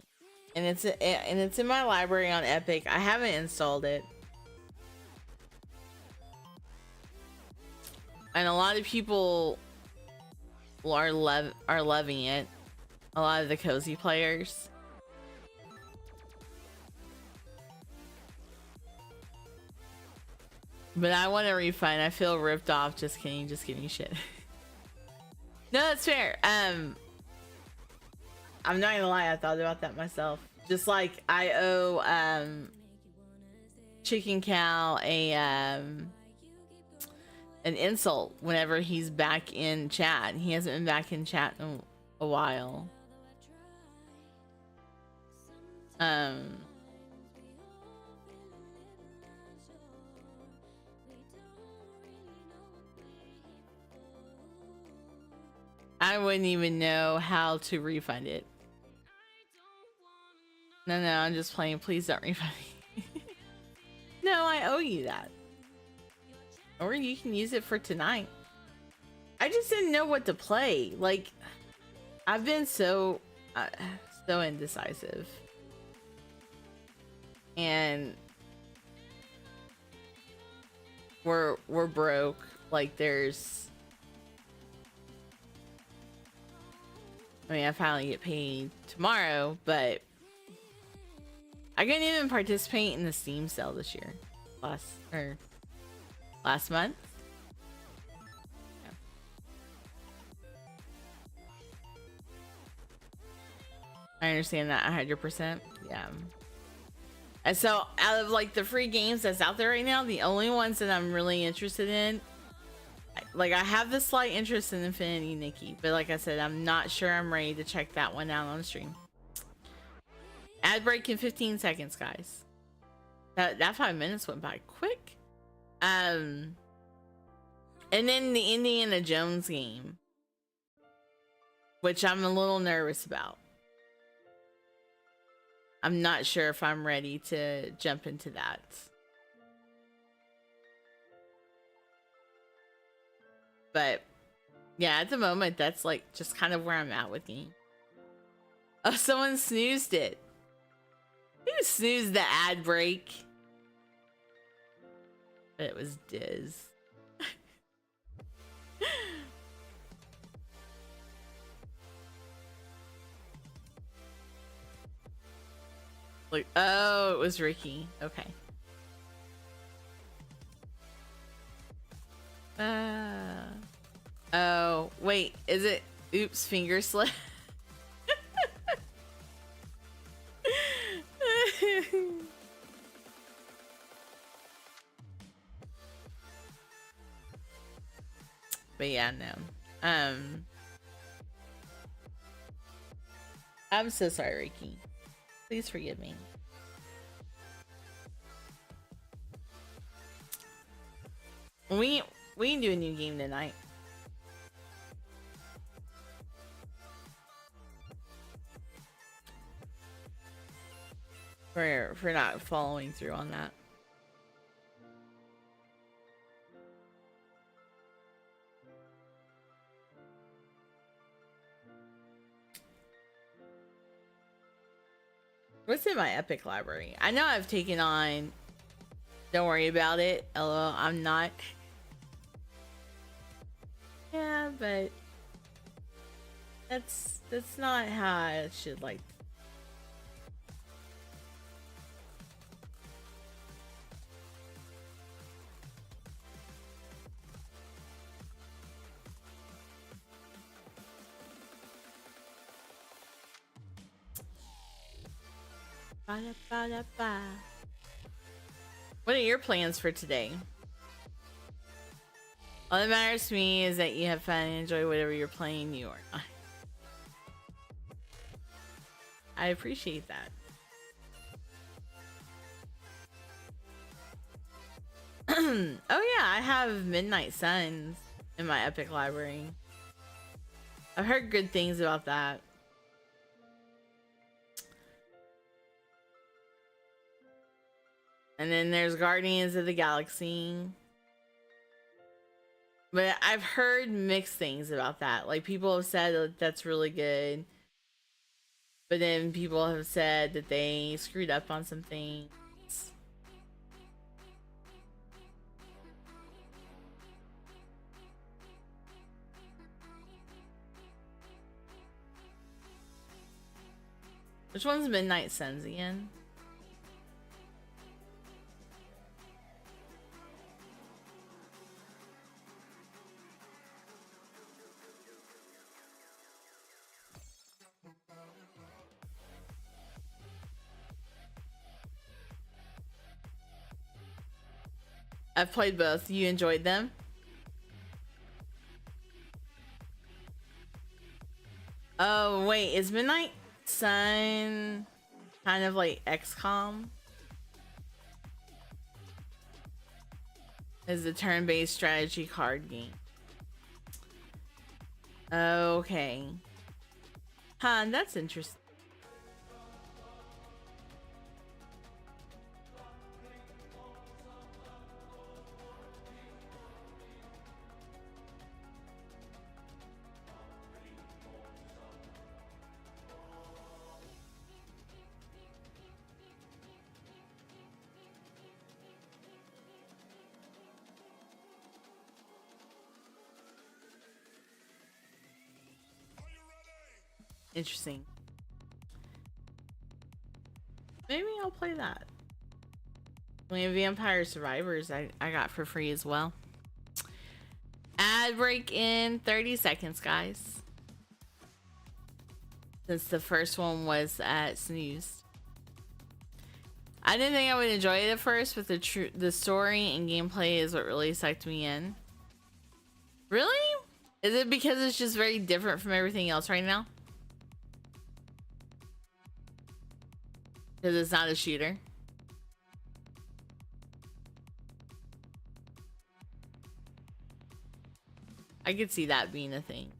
and it's in my library on Epic. I haven't installed it, and a lot of people are loving it. A lot of the cozy players. But I want a refund. I feel ripped off. Just kidding. Just giving you shit. No, that's fair. I'm not gonna lie, I thought about that myself. Just like I owe Chicken Cow an insult whenever he's back in chat. He hasn't been back in chat in a while. I wouldn't even know how to refund it. No, I'm just playing. Please don't refund me. No, I owe you that. Or you can use it for tonight. I just didn't know what to play. Like, I've been so indecisive. And we're broke. Like, I mean, I finally get paid tomorrow, but I couldn't even participate in the Steam sale this year. Last month. Yeah. I understand that 100%. Yeah. And so out of like the free games that's out there right now, the only ones that I'm really interested in, like, I have this slight interest in Infinity Nikki, but like I said, I'm not sure I'm ready to check that one out on stream. Ad break in 15 seconds, guys. That 5 minutes went by quick. And then the Indiana Jones game, which I'm a little nervous about. I'm not sure if I'm ready to jump into that. But yeah, at the moment, that's like just kind of where I'm at with game. Oh, someone snoozed it. Who snoozed the ad break? But it was Diz. Like, oh, it was Ricky. Okay. Oh, wait, is it? Oops, finger slip. But yeah, no. I'm so sorry, Ricky. Please forgive me. We can do a new game tonight. For not following through on that. What's in my Epic library? I know I've taken on Don't Worry About It. LOL, I'm not. Yeah, but that's not how I should like. Ba-da-ba-da-ba. What are your plans for today? All that matters to me is that you have fun and enjoy whatever you're playing, you or not. I appreciate that. Oh yeah, I have Midnight Suns in my Epic library. I've heard good things about that. And then there's Guardians of the Galaxy. But I've heard mixed things about that. Like, people have said that that's really good. But then people have said that they screwed up on some things. Which one's Midnight Suns again? I've played both. You enjoyed them? Oh, wait. Is Midnight Sun kind of like XCOM? Is a turn-based strategy card game. Okay. Huh, that's interesting. Interesting. Maybe I'll play that. We have Vampire Survivors I got for free as well. Ad break in 30 seconds, guys. Since the first one was at Snooze. I didn't think I would enjoy it at first, but the story and gameplay is what really sucked me in. Really? Is it because it's just very different from everything else right now? Because it's not a shooter. I could see that being a thing.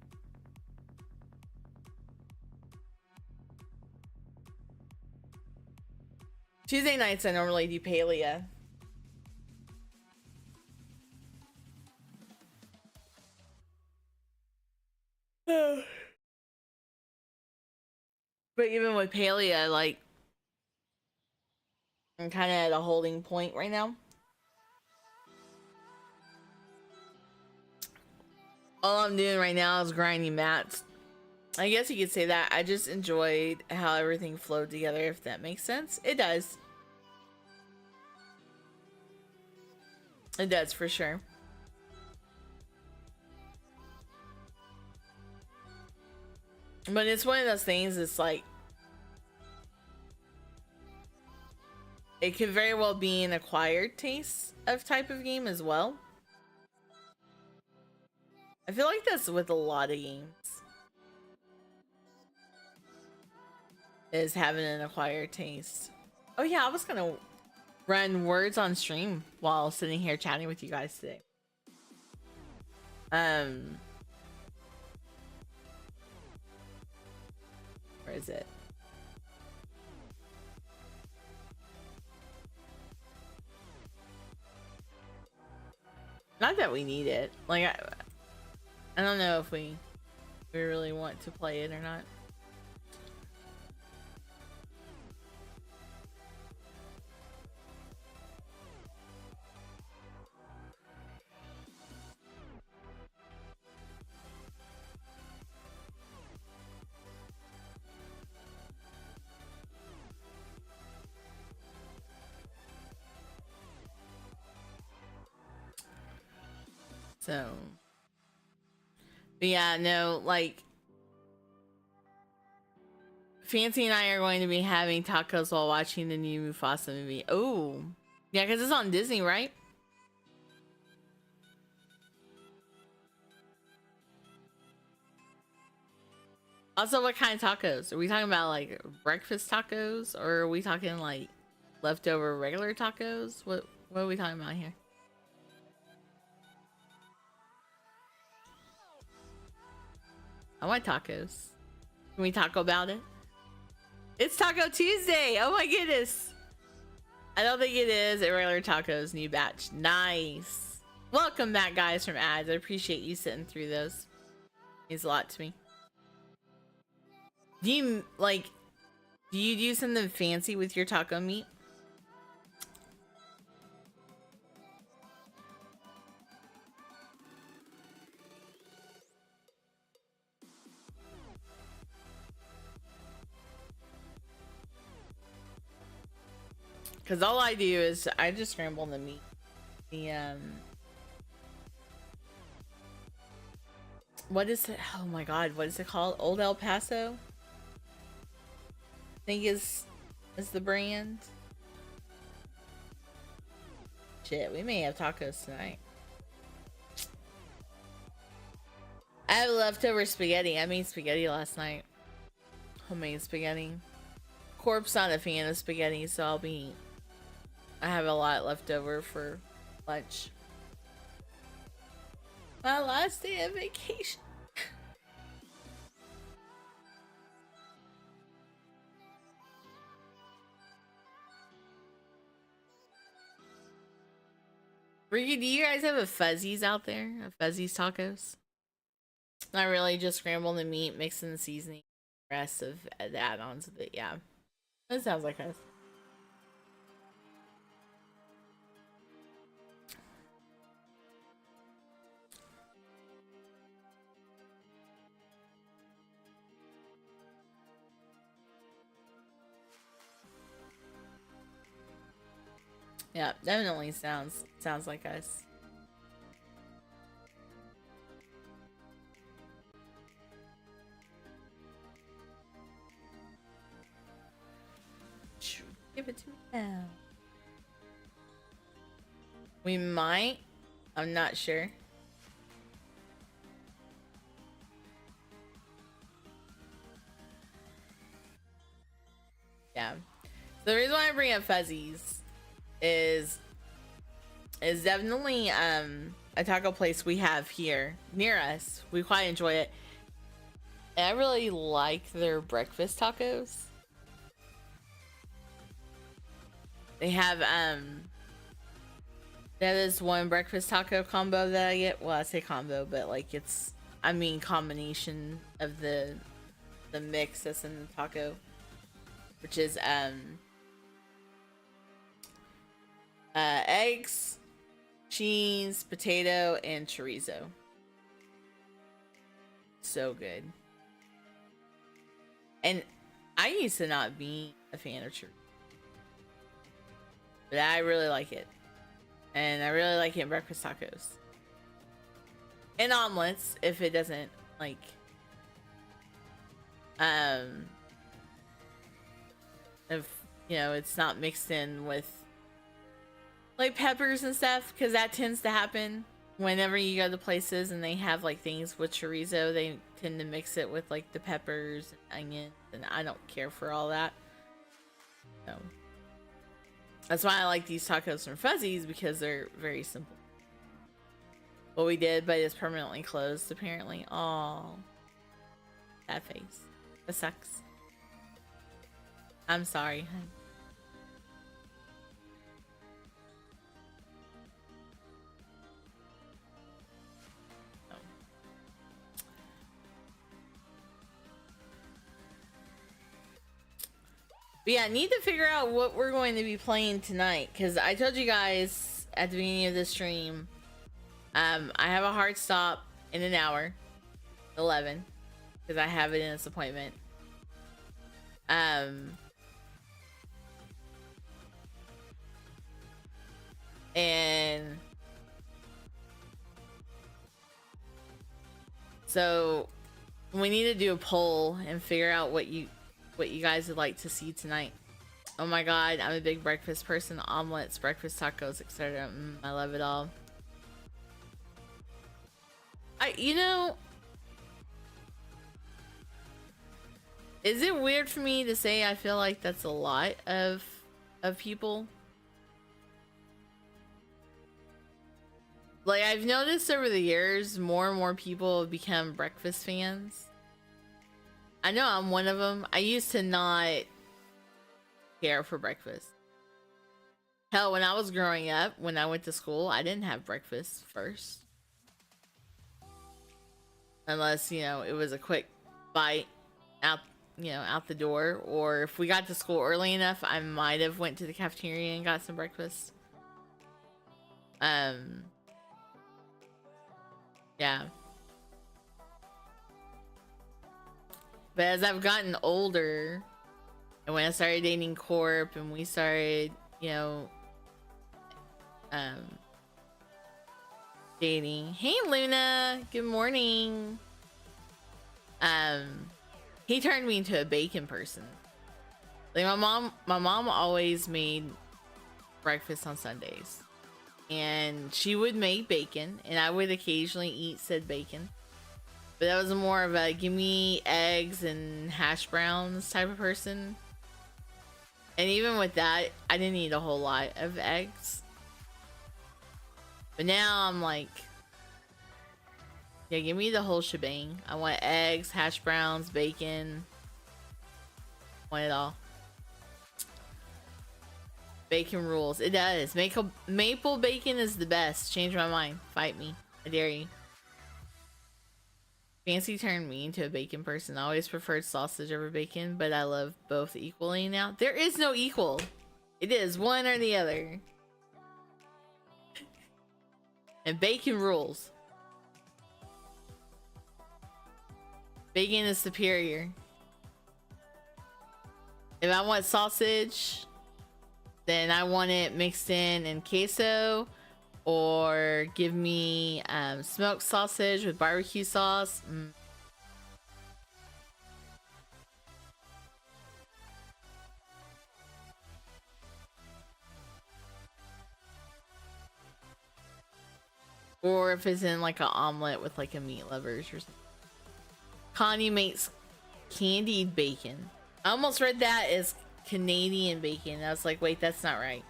Tuesday nights I normally do Palia. But even with Palia, like, I'm kind of at a holding point right now. All I'm doing right now is grinding mats. I guess you could say that. I just enjoyed how everything flowed together, if that makes sense. It does. It does, for sure. But it's one of those things, it's like, it could very well be an acquired taste of type of game as well. I feel like that's with a lot of games. Is having an acquired taste. Oh yeah, I was gonna run words on stream while sitting here chatting with you guys today. Where is it? Not that we need it. Like, I don't know if we really want to play it or not. So, but yeah, no, like, Fancy and I are going to be having tacos while watching the new Mufasa movie. Oh, yeah, because it's on Disney, right? Also, what kind of tacos? Are we talking about like breakfast tacos, or are we talking like leftover regular tacos? What are we talking about here? I want tacos. Can we talk about it? It's Taco Tuesday. Oh my goodness. I don't think it is a regular tacos new batch. Nice. Welcome back, guys, from ads. I appreciate you sitting through those. Means a lot to me. Do you do something fancy with your taco meat? Because all I do is I just scramble the meat. What is it? Oh my god, what is it called? Old El Paso? I think is the brand. Shit, we may have tacos tonight. I have leftover spaghetti. I made spaghetti last night. Homemade spaghetti. Corp's not a fan of spaghetti, so I have a lot left over for lunch. My last day of vacation. Ricky, do you guys have a Fuzzies out there? A Fuzzies tacos? Not really, just scrambling the meat, mixing the seasoning, rest of the add-ons of it. Yeah, that sounds like us. Yeah, definitely sounds like us. Give it to me now. We might. I'm not sure. Yeah. So the reason why I bring up Fuzzies is definitely a taco place we have here near us. We quite enjoy it. And I really like their breakfast tacos. They have this one breakfast taco combo that I get. Well, I say combo, but like combination of the mix that's in the taco, which is eggs, cheese, potato, and chorizo. So good. And I used to not be a fan of chorizo, but I really like it. And I really like it in breakfast tacos. And omelets, if it doesn't, like... if, you know, it's not mixed in with, like, peppers and stuff. Because that tends to happen whenever you go to places and they have, like, things with chorizo. They tend to mix it with, like, the peppers and onions. And I don't care for all that. So... that's why I like these tacos from Fuzzies, because they're very simple. What we did, but it's permanently closed, apparently. Oh, that face. That sucks. I'm sorry. Oh. But yeah, I need to figure out what we're going to be playing tonight, because I told you guys at the beginning of the stream, I have a hard stop in an hour, 11, because I have it in this appointment. And so we need to do a poll and figure out what what you guys would like to see tonight. Oh my god, I'm a big breakfast person. Omelets, breakfast tacos, etc. I love it all. You know, is it weird for me to say I feel like that's a lot of people? Like, I've noticed over the years, more and more people have become breakfast fans. I know I'm one of them. I used to not care for breakfast. Hell, when I was growing up, when I went to school, I didn't have breakfast first. Unless, you know, it was a quick bite out, you know, out the door. Or if we got to school early enough, I might have went to the cafeteria and got some breakfast. Yeah. But as I've gotten older, and when I started dating Corp, and we started, you know, dating. Hey, Luna. Good morning. He turned me into a bacon person. Like, my mom always made breakfast on Sundays. And she would make bacon, and I would occasionally eat said bacon. But that was more of a give me eggs and hash browns type of person. And even with that, I didn't eat a whole lot of eggs. But now I'm like, yeah, give me the whole shebang. I want eggs, hash browns, bacon. I want it all. Bacon rules. It does. Maple bacon is the best. Change my mind. Fight me. I dare you. Fancy turned me into a bacon person. I always preferred sausage over bacon, but I love both equally now. There is no equal. It is one or the other. And bacon rules. Bacon is superior. If I want sausage, then I want it mixed in queso, or give me smoked sausage with barbecue sauce. Or if it's in like an omelet with like a meat lovers or something. Connie makes candied bacon. I almost read that as Canadian bacon. I was like, wait, that's not right.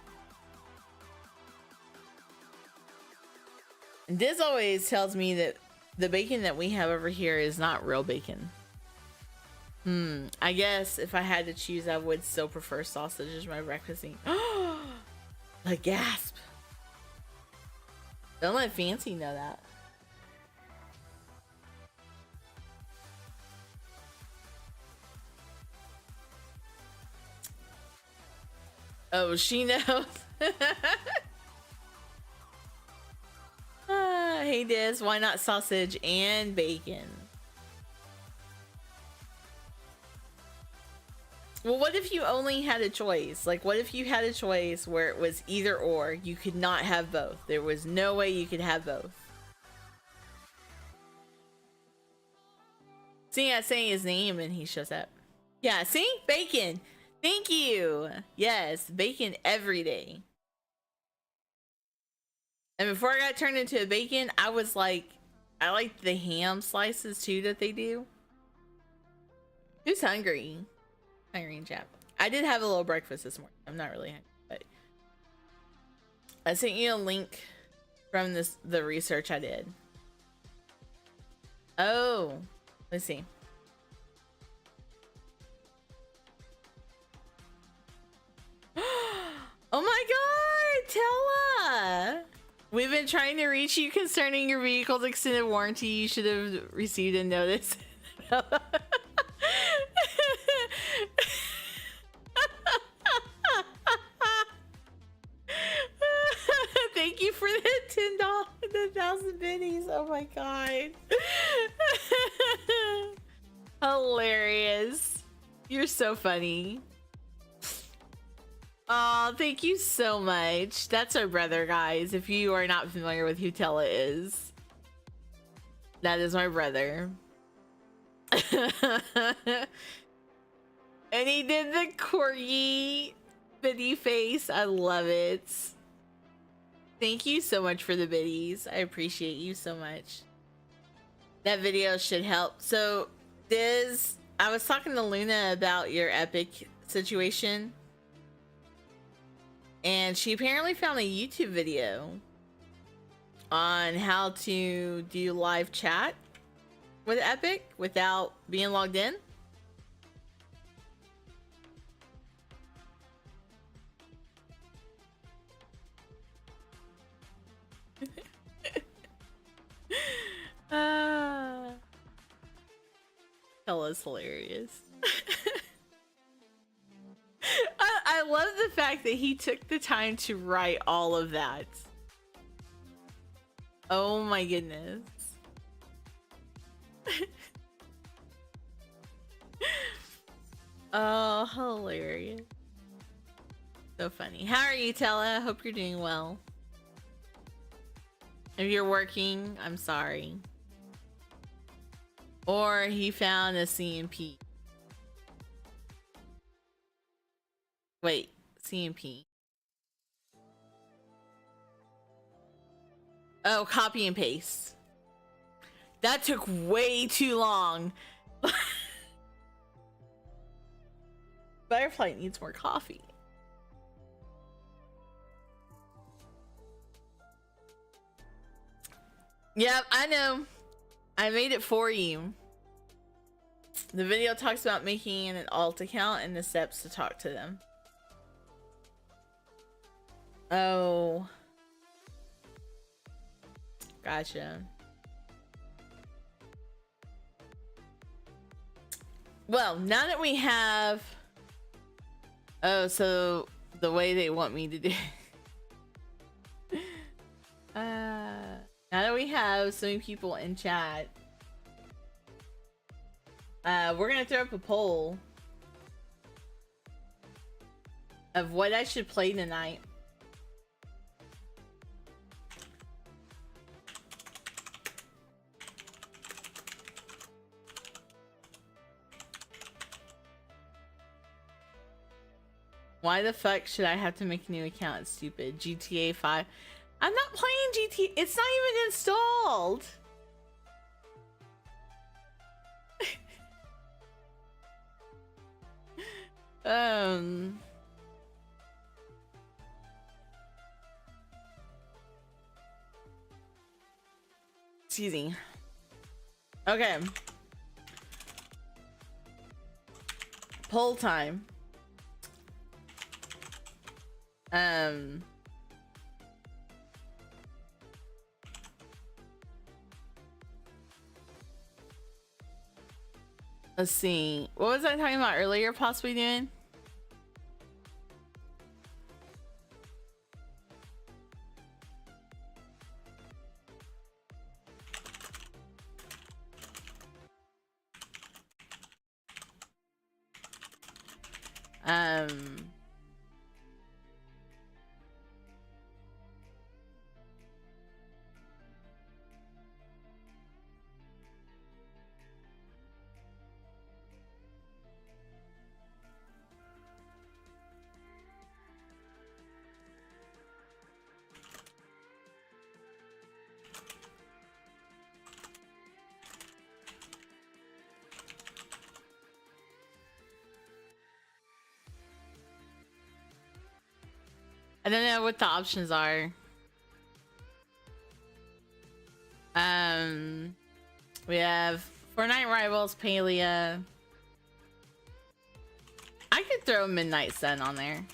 And this always tells me that the bacon that we have over here is not real bacon. I guess if I had to choose, I would still prefer sausage as my breakfast meat. The gasp. Don't let Fancy know that. Oh, she knows. Hey, Diz, why not sausage and bacon? Well, what if you only had a choice? Like, what if you had a choice where it was either or? You could not have both. There was no way you could have both. See, I'm saying his name and he shows up. Yeah, see? Bacon. Thank you. Yes, bacon every day. And before I got turned into a bacon, I was like, I like the ham slices too that they do. Who's hungry? Hungry in chat. I did have a little breakfast this morning. I'm not really hungry, but I sent you a link from the research I did. Oh, let's see. Oh my god, Tella! We've been trying to reach you concerning your vehicle's extended warranty. You should have received a notice. Thank you for the $10, the 1,000 biddies. Oh my god. Hilarious. You're so funny. Oh, thank you so much. That's our brother, guys. If you are not familiar with who Tella is, that is my brother. And he did the corgi biddy face. I love it. Thank you so much for the biddies. I appreciate you so much. That video should help. So, Diz, I was talking to Luna about your Epic situation. And she apparently found a YouTube video on how to do live chat with Epic without being logged in. Hella's hilarious. I love the fact that he took the time to write all of that. Oh my goodness. Oh, hilarious. So funny. How are you, Tella? Hope you're doing well. If you're working, I'm sorry. Or he found a CMP. Wait, CMP. Oh, copy and paste. That took way too long. Butterfly needs more coffee. Yep, I know. I made it for you. The video talks about making an alt account and the steps to talk to them. Oh. Gotcha. Well, now that we have... Oh, so the way they want me to do... Now that we have so many people in chat, we're gonna throw up a poll of what I should play tonight. Why the fuck should I have to make a new account? It's stupid. GTA 5. I'm not playing GTA. It's not even installed. Excuse me. Okay. Poll time. Let's see. What was I talking about earlier possibly doing? I don't know what the options are. We have Fortnite Rivals, Palia. I could throw Midnight Sun on there.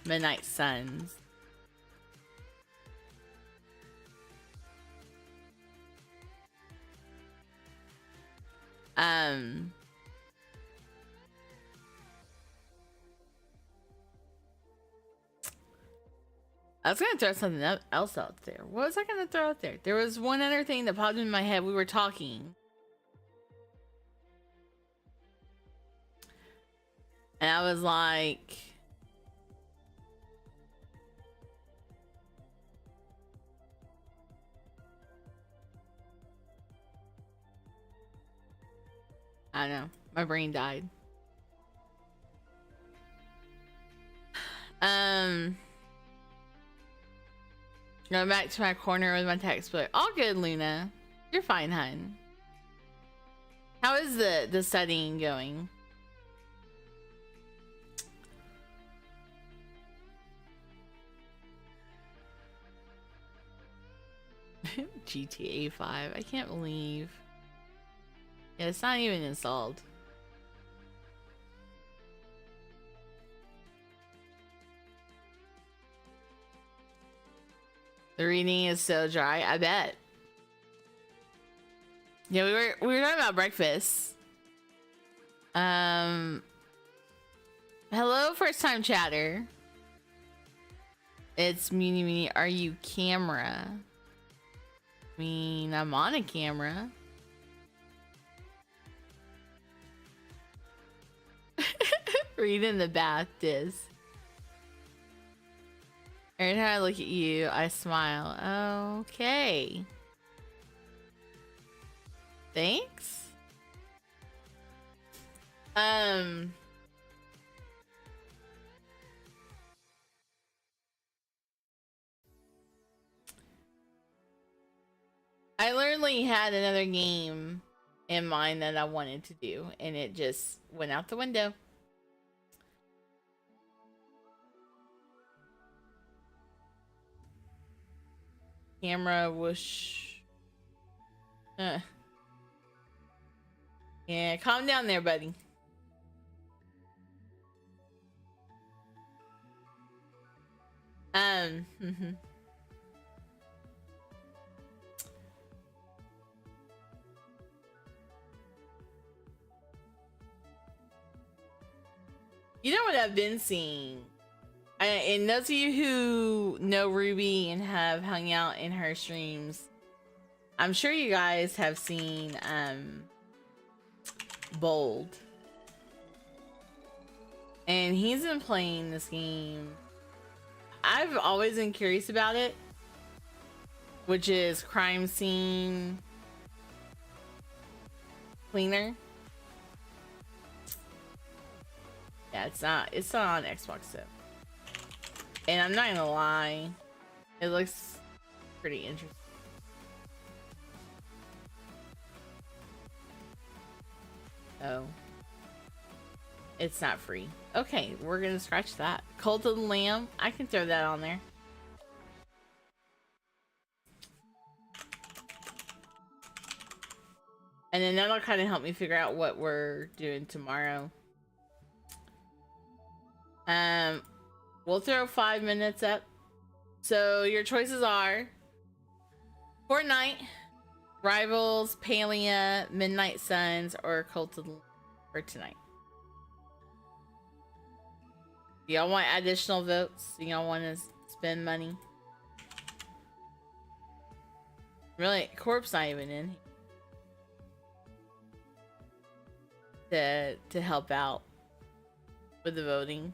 Midnight Suns. I was gonna throw something else out there. What was I gonna throw out there? There was one other thing that popped in my head. We were talking. And I was like... I don't know. My brain died. Going back to my corner with my textbook. All good, Luna. You're fine, hun. How is the studying going? GTA 5. I can't believe. Yeah, it's not even installed. The reading is so dry, I bet. Yeah, we were talking about breakfast. Hello, first time chatter. It's Meanie, are you camera? I mean, I'm on a camera. Read in the bath, Diz. Every time I look at you, I smile. Okay. Thanks. I literally had another game in mind that I wanted to do, and it just went out the window. Camera whoosh. Yeah, calm down there, buddy. You know what I've been seeing? And those of you who know Ruby and have hung out in her streams, I'm sure you guys have seen Bold. And he's been playing this game. I've always been curious about it, which is crime scene cleaner. Yeah, it's not on Xbox though. And I'm not gonna lie, it looks pretty interesting. Oh. It's not free. Okay, we're gonna scratch that. Cult of the Lamb, I can throw that on there. And then that'll kind of help me figure out what we're doing tomorrow. We'll throw 5 minutes up. So your choices are Fortnite, Rivals, Palia, Midnight Suns, or Cult of the Lamb for tonight. Y'all want additional votes? Y'all want to spend money? Really, Corp's not even in here to help out with the voting.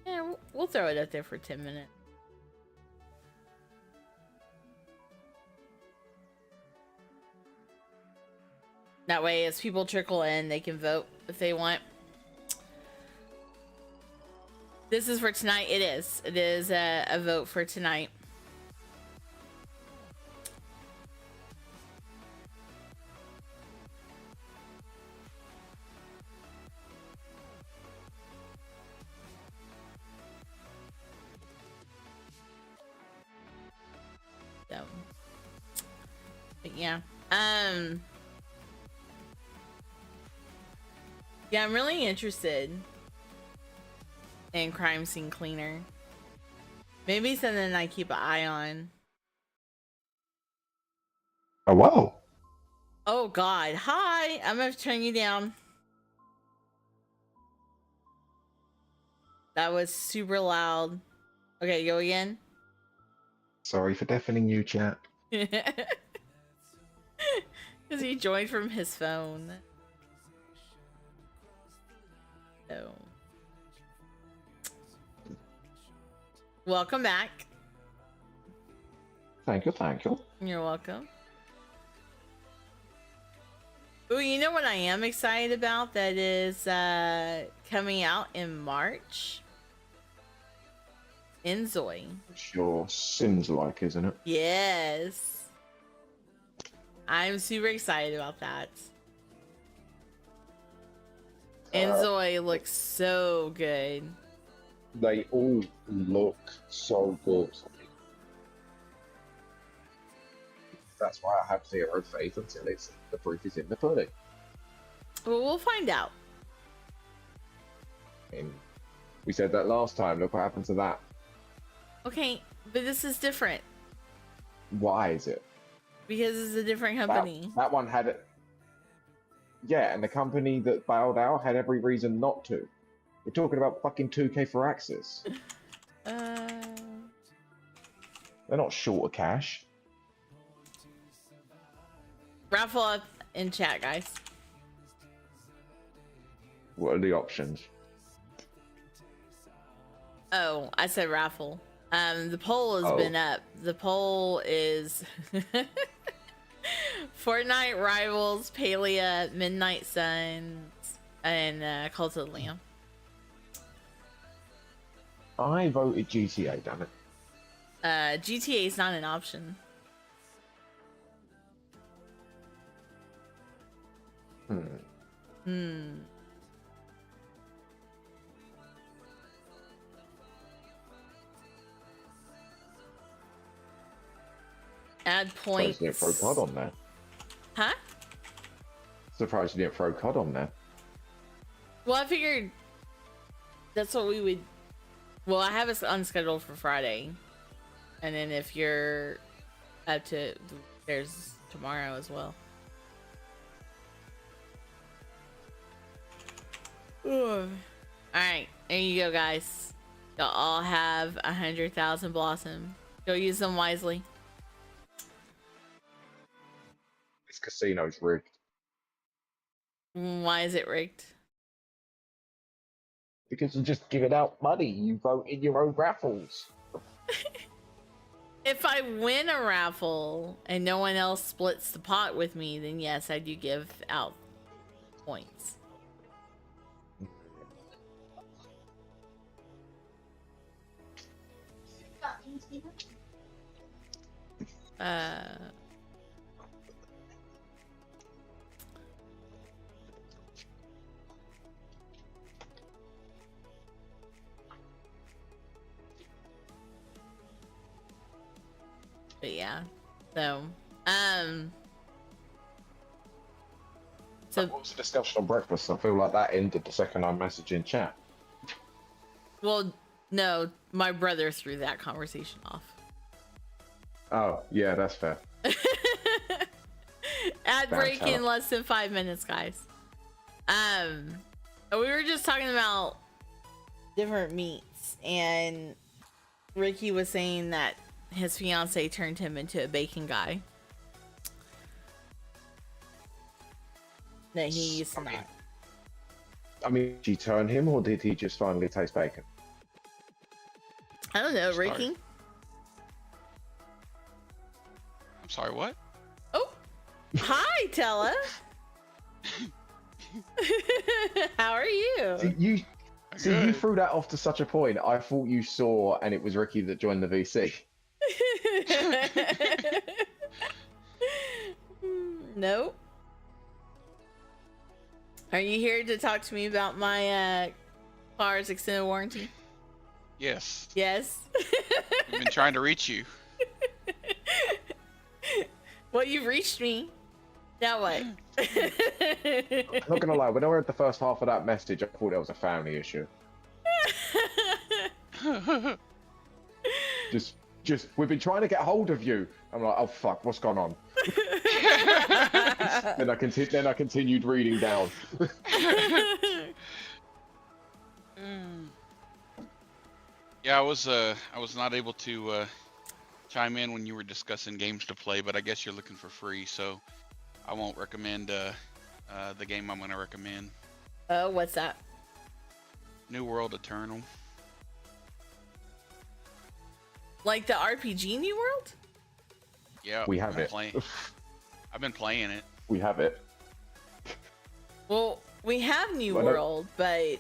Yeah, we'll throw it up there for 10 minutes. That way, as people trickle in, they can vote if they want. This is for tonight. It is. It is a vote for tonight. So, but yeah. Yeah, I'm really interested in crime scene cleaner. Maybe something I keep an eye on. Oh, whoa. Oh God. Hi, I'm gonna turn you down. That was super loud. Okay, go again. Sorry for deafening you, chat. Because he joined from his phone. So. Welcome back. Thank you, thank you. You're welcome. Oh, you know what I am excited about that is coming out in March? Enzoy. Sure, Sims like, isn't it? Yes. I'm super excited about that. Enzoy looks so good. They all look so good. That's why I have zero faith until the proof is in the pudding. Well, we'll find out. I mean, we said that last time. Look what happened to that. Okay, but this is different Why is it? because it's a different company. That one had it. Yeah, and the company that bailed out had every reason not to. We're talking about fucking 2K for Axis. Uh, They're not short of cash. raffle up in chat, guys. What are the options? Oh, I said raffle. The poll has been up. The poll is Fortnite Rivals, Palia, Midnight Suns, and Cult of the Lamb. I voted GTA, damn it. GTA is not an option. Add points. Surprised you didn't throw COD on there. Huh? Surprised you didn't throw COD on there. Well, I figured that's what we would. Well, I have it unscheduled for Friday, and then if you're up to, there's tomorrow as well. All right, there you go, guys. You'll all have 100,000 blossom. Go use them wisely. This casino's rigged. Why is it rigged? Because you just give it out money. You vote in your own raffles. If I win a raffle and no one else splits the pot with me, then yes, I do give out points. But yeah, so What was the discussion on breakfast? I feel like that ended the second I messaged in chat. well, no, my brother threw that conversation off. Oh, yeah, that's fair. Ad break Fantastic. in less than 5 minutes, guys. We were just talking about different meats, and Ricky was saying that his fiance turned him into a bacon guy. That he used to not. I mean, did she turn him, or did he just finally taste bacon? I don't know, Sorry. Ricky. I'm sorry, what? Oh, hi, Tella. How are you? See, you threw that off to such a point. I thought you saw, and it was Ricky that joined the VC. Nope. Are you here to talk to me about my car's extended warranty? Yes. Yes. We've been trying to reach you. Well, you've reached me. Now what? I'm not gonna lie, when I read the first half of that message, I thought it was a family issue. Just, we've been trying to get hold of you. I'm like, oh fuck, what's gone on? then I continued reading down. Yeah, I was not able to chime in when you were discussing games to play, but I guess you're looking for free, so I won't recommend the game I'm going to recommend. Oh, what's that? New World Eternal. Like the RPG New World? Yeah, We have it. I've been playing it. We have it. Well, we have New Well, no- World, but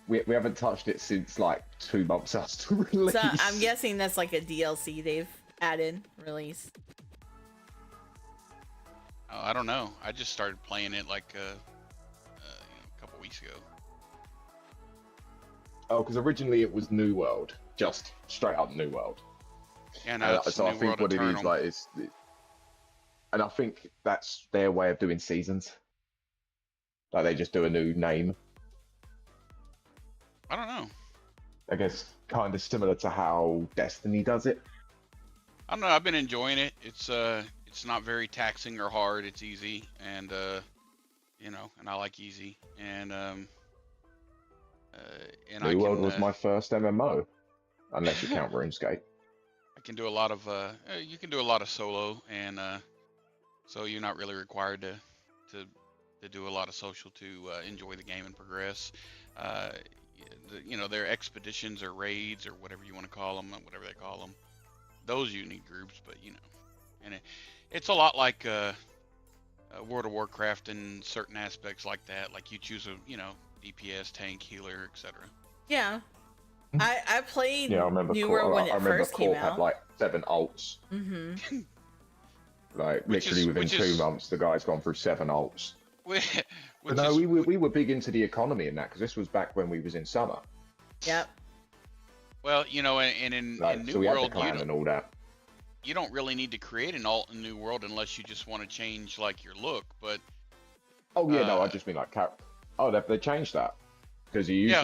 We haven't touched it since like 2 months after release. so I'm guessing that's like a DLC they've added release. Oh, I don't know. I just started playing it like a couple weeks ago. Oh, because originally it was New World, just straight up New World. Yeah, no, it's So I New think World what it Eternal. is like and I think that's their way of doing seasons. Like they just do a new name. I don't know. I guess kind of similar to how Destiny does it. I don't know. I've been enjoying it. It's not very taxing or hard. It's easy, and and I like easy. And New World was my first MMO, unless you count RuneScape. I can do a lot of you can do a lot of solo, and so you're not really required to do a lot of social to enjoy the game and progress. Their expeditions or raids or whatever you want to call them, whatever they call them, those you need groups, but and it's a lot like World of Warcraft in certain aspects like that. Like you choose a DPS, tank, healer, etc. Yeah. I played Yeah, I remember. New World when I it remember first came Corp had out. like 7 alts. Mm-hmm. Like Which literally is- within which 2 is- months, the guy's gone through 7 alts. Which But no, is- we were big into the economy in that because this was back when we was in summer. Yep. well, and in Like, New so we had the World, clan and all that. you don't really need to create an alt in New World unless you just want to change like your look. But Oh yeah, no, I Uh, just mean like they changed that because you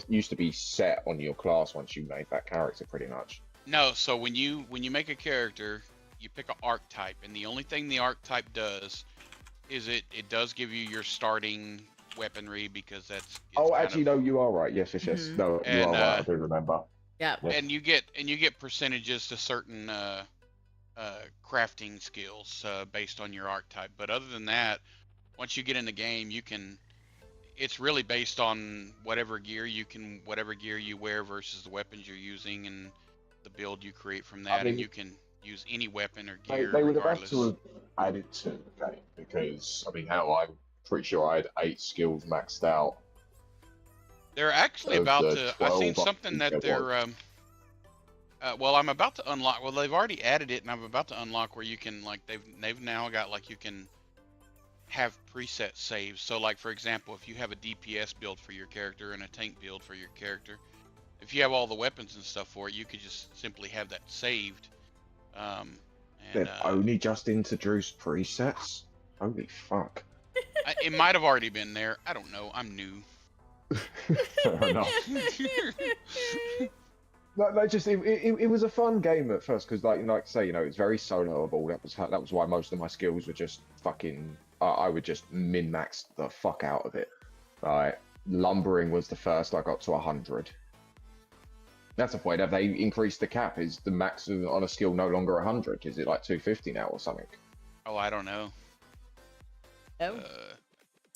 used to be set on your class once you made that character pretty much. no, so when you make a character, you pick an archetype, and the only thing the archetype does is it does give you your starting weaponry because it's Oh, kind actually, of, no, you are right. Yes. Mhm. No, you And, are right. I do remember. Yep. Yes. and you get percentages to certain crafting skills based on your archetype. But other than that, once you get in the game, it's really based on whatever gear you wear versus the weapons you're using and the build you create from that. I mean, and you can use any weapon or They, gear they would have had regardless. to have added to the game because I mean, hell, I'm pretty sure I had 8 skills maxed out. They're actually of about the to. I've seen 12 I something think that there they're. Well, I'm about to unlock. Well, they've already added it, and I'm about to unlock where you can like they've now got like you can have preset saves. So like for example, if you have a DPS build for your character and a tank build for your character, if you have all the weapons and stuff for it, you could just simply have that saved. They've only just introduced presets. Holy fuck! It might have already been there. I don't know. I'm new. Fair enough. It was a fun game at first because like I say, it's very soloable. That was why most of my skills were just fucking. I would just min max the fuck out of it. Like lumbering was the first I got to 100. That's the point. Have they increased the cap? Is the max on a skill no longer 100? Is it like 250 now or something? Oh, I don't know. Oh.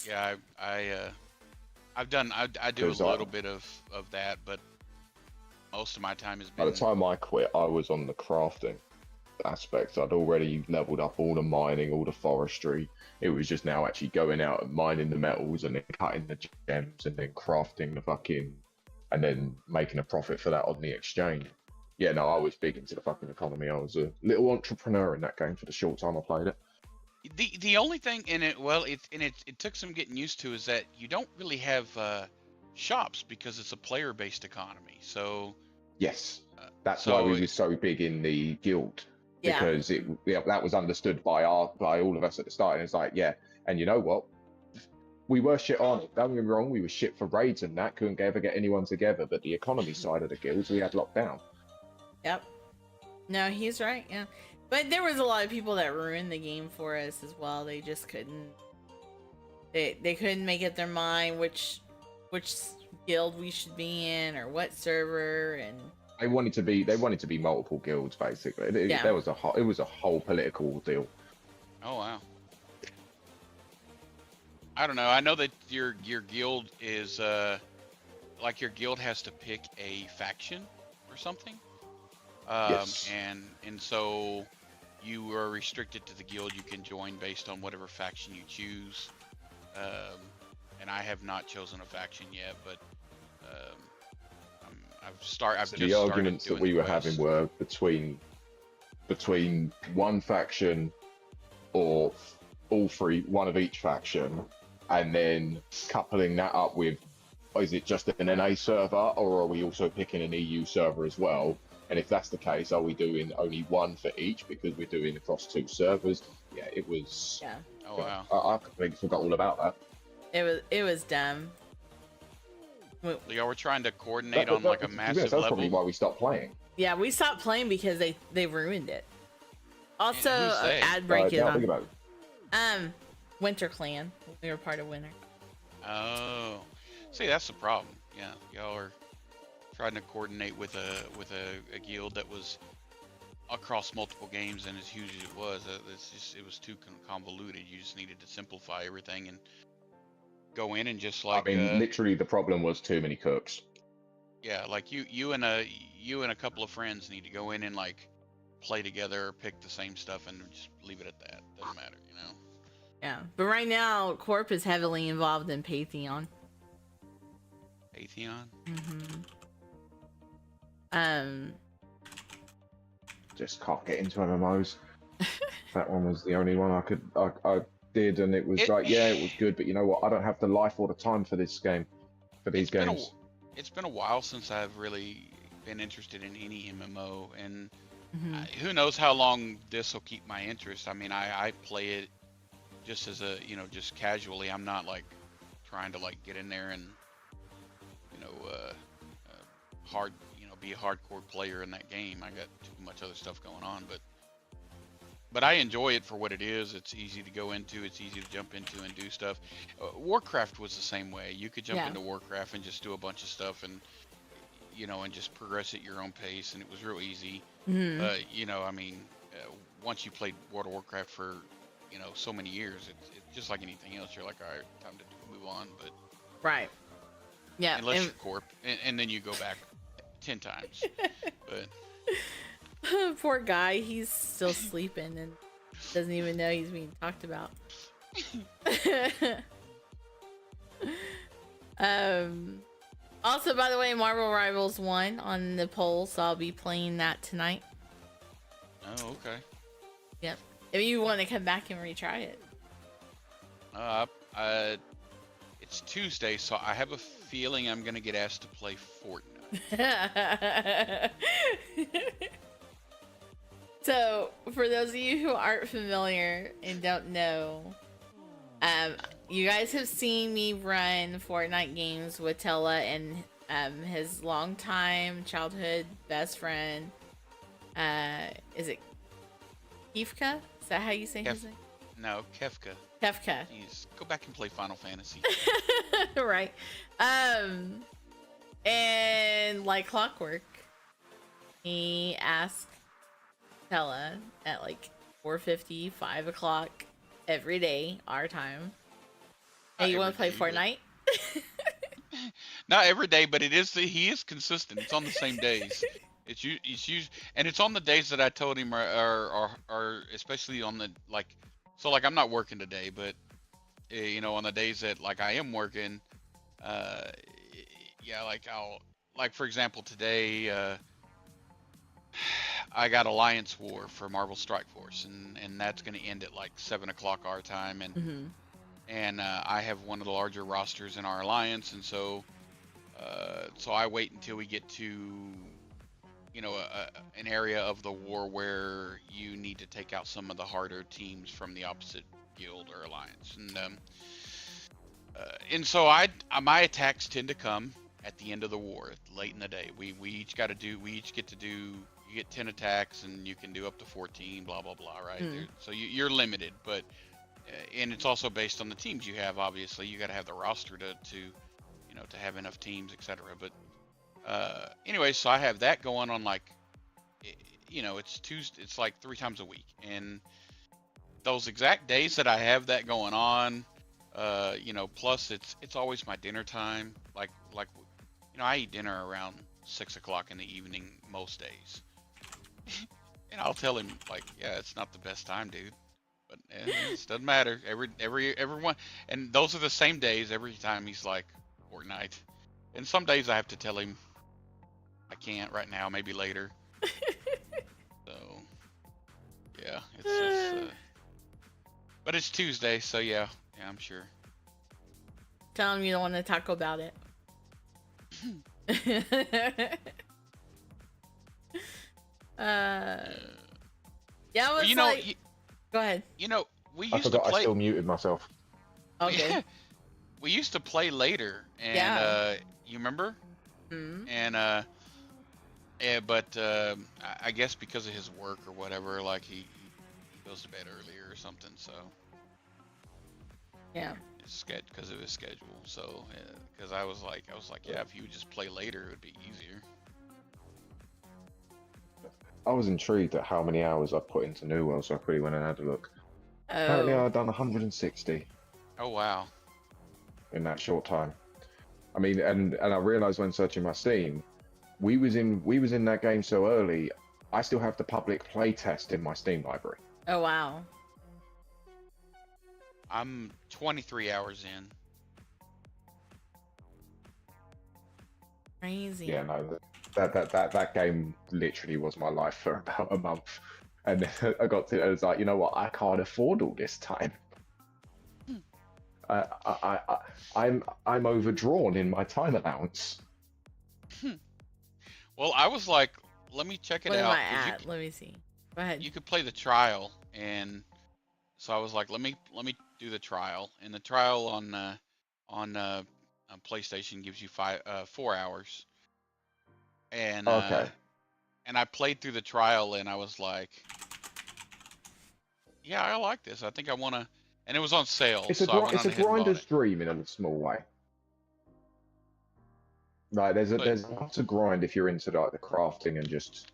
Yeah, I've done. I do a 'Cause little bit of that, but most of my time has By been. the time I quit, I was on the crafting aspect. I'd already leveled up all the mining, all the forestry. It was just now actually going out and mining the metals and then cutting the gems and then crafting the fucking, and then making a profit for that on the exchange. Yeah, no, I was big into the fucking economy. I was a little entrepreneur in that game for the short time I played it. The only thing in it, well, it took some getting used to, is that you don't really have shops because it's a player-based economy. So Yes, that's so why we were so big in the guild. Yeah. Because that was understood by all of us at the start, and it's like, yeah, and you know what? We were shit on it. Don't get me wrong, we were shit for raids and that, couldn't ever get anyone together, but the economy side of the guilds we had locked down. Yep. No, he's right. Yeah. But there was a lot of people that ruined the game for us as well. They just couldn't. They couldn't make up their mind which guild we should be in or what server, and They wanted to be multiple guilds basically. Yeah. It was a whole political deal. Oh wow. I don't know. I know that your guild is like your guild has to pick a faction or something. Yes. And so you are restricted to the guild you can join based on whatever faction you choose. and I have not chosen a faction yet, but I've So just the started arguments that doing we the were quest. having were between one faction or all three, one of each faction, and then coupling that up with, is it just an NA server, or are we also picking an EU server as well? And if that's the case, are we doing only one for each because we're doing across 2 servers? Yeah, it was. Yeah, Oh wow. I completely forgot all about that. it was dumb. Y'all were trying to coordinate on like a To be honest, massive that's level. probably why we stopped playing. Yeah, we stopped playing because they ruined it. Also, who's they? ad break is Now think on. about it. Winter Clan. We were part of Winter. Oh, see, that's the problem. Yeah, y'all are trying to coordinate with a guild that was across multiple games and as huge as it was. It was too convoluted. You just needed to simplify everything and go in and just like. I mean, literally, the problem was too many cooks. Yeah, like you and a couple of friends need to go in and like play together, pick the same stuff, and just leave it at that. Doesn't matter, you know. Yeah, but right now Corp is heavily involved in Pantheon. Atheon. Just can't get into MMOs. That one was the only one I did, and it was like, yeah, it was good, but you know what? I don't have the life or the time for this game, for these games. It's been a while since I've really been interested in any MMO, and who knows how long this will keep my interest. I mean, I play it just as a, just casually. I'm not like trying to like get in there and, hard, be a hardcore player in that game. I got too much other stuff going on, but I enjoy it for what it is. It's easy to go into. It's easy to jump into and do stuff. Warcraft was the same way. You could jump into Warcraft and just do a bunch of stuff and, and just progress at your own pace. And it was real easy. I mean, once you played World of Warcraft for, so many years, it's just like anything else. You're like, all right, time to move on. But right. Yeah. Unless you're Corp, and then you go back 10 times. But. Poor guy, he's still sleeping and doesn't even know he's being talked about. Also, by the way, Marvel Rivals won on the poll, so I'll be playing that tonight. Oh, okay. Yep. If you want to come back and retry it. It's Tuesday, so I have a feeling I'm gonna get asked to play Fortnite. So, for those of you who aren't familiar and don't know, you guys have seen me run Fortnite games with Tella and his longtime childhood best friend. Is it Kefka? Is that how you say his name? No, Kefka. Kefka. Jeez, go back and play Final Fantasy. Right. And like clockwork, he asked Tella at like 4:50, 5 o'clock every day, our time. Hey, you want to play Fortnite? Not every day, but he is consistent. It's on the same days. It's usually, and it's on the days that I told him are especially on the so I'm not working today, but on the days that I am working, I'll for example today, I got Alliance War for Marvel Strike Force, and that's going to end at 7 o'clock our time, and I have one of the larger rosters in our alliance, and so I wait until we get to an area of the war where you need to take out some of the harder teams from the opposite guild or alliance, and so my attacks tend to come at the end of the war, late in the day. We each get to do. You get 10 attacks and you can do up to 14, blah blah blah, right? So you're limited, but and it's also based on the teams you have. Obviously, you got to have the roster to have enough teams, etc. But anyway, so I have that going on it's Tuesday. It's 3 times a week, and those exact days that I have that going on, plus it's always my dinner time. I eat dinner around 6 o'clock in the evening most days. And I'll tell him yeah, it's not the best time, dude. But It doesn't matter. Everyone, and those are the same days every time he's like Fortnite. And some days I have to tell him I can't right now, maybe later. So yeah, but it's Tuesday, so yeah, I'm sure. Tell him you don't want to talk about it. Yeah, Well, go ahead. We I used to forgot I play. still muted myself. Okay. We used to play later, and Yeah. you remember? Hmm. And but I guess because of his work or whatever, like he goes to bed earlier or something. So Yeah. because of his schedule. So because I was like, yeah, if you would just play later, it would be easier. I was intrigued at how many hours I put into New World, so I quickly went and had a look. Apparently, Oh. I've done 160 Oh wow. in that short time. I mean, and I realized when searching my Steam, we was in that game so early. I still have the public playtest in my Steam library. Oh wow. I'm 23 hours in. Crazy. Yeah, no, that game literally was my life for about a month, and then I got to. I was like, you know what? I can't afford all this time. I'm overdrawn in my time allowance. Well, I was like, let me check it What am out I 'cause at? Let me see. Go ahead. you could play the trial, and so I was like, let me do the trial, and the trial on PlayStation gives you 4 hours, and Okay, I played through the trial, and I was like, yeah, I like this. I think I wanna, and it was on sale, so I went it's on a ahead and bought grinder's it. dream in a small way. Like But there's a lot to grind if you're into like the crafting and just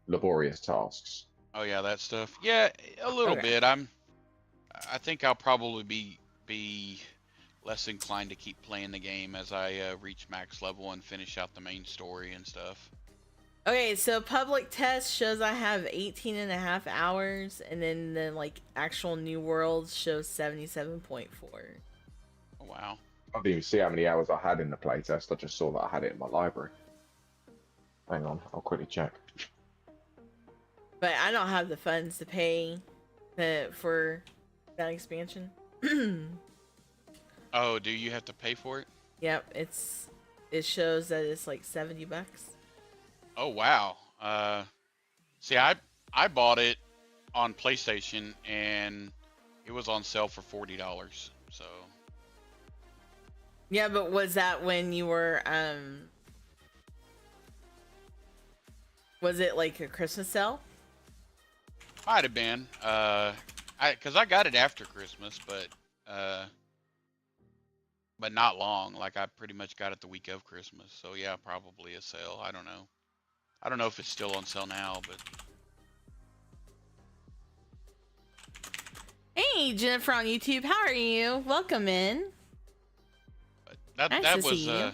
laborious tasks. oh yeah, that stuff. Yeah, a little Okay. bit. I think I'll probably be less inclined to keep playing the game as I reach max level and finish out the main story and stuff. Okay, so public test shows I have 18 and a half hours, and then the like actual New World shows 77.4. Oh, wow. I didn't even see how many hours I had in the playtest. I just saw that I had it in my library. Hang on, I'll quickly check. But I don't have the funds to pay for that expansion. Oh, do you have to pay for it? Yep, it shows that it's like $70. Oh wow. See, I bought it on PlayStation and it was on sale for $40. So Yeah, but was that when you were was it like a Christmas sale? might have been. Because I got it after Christmas, but not long. Like I pretty much got it the week of Christmas. So yeah, probably a sale. I don't know. I don't know if it's still on sale now, but Hey, Jennifer on YouTube, how are you? Welcome in. that Nice that to was see you.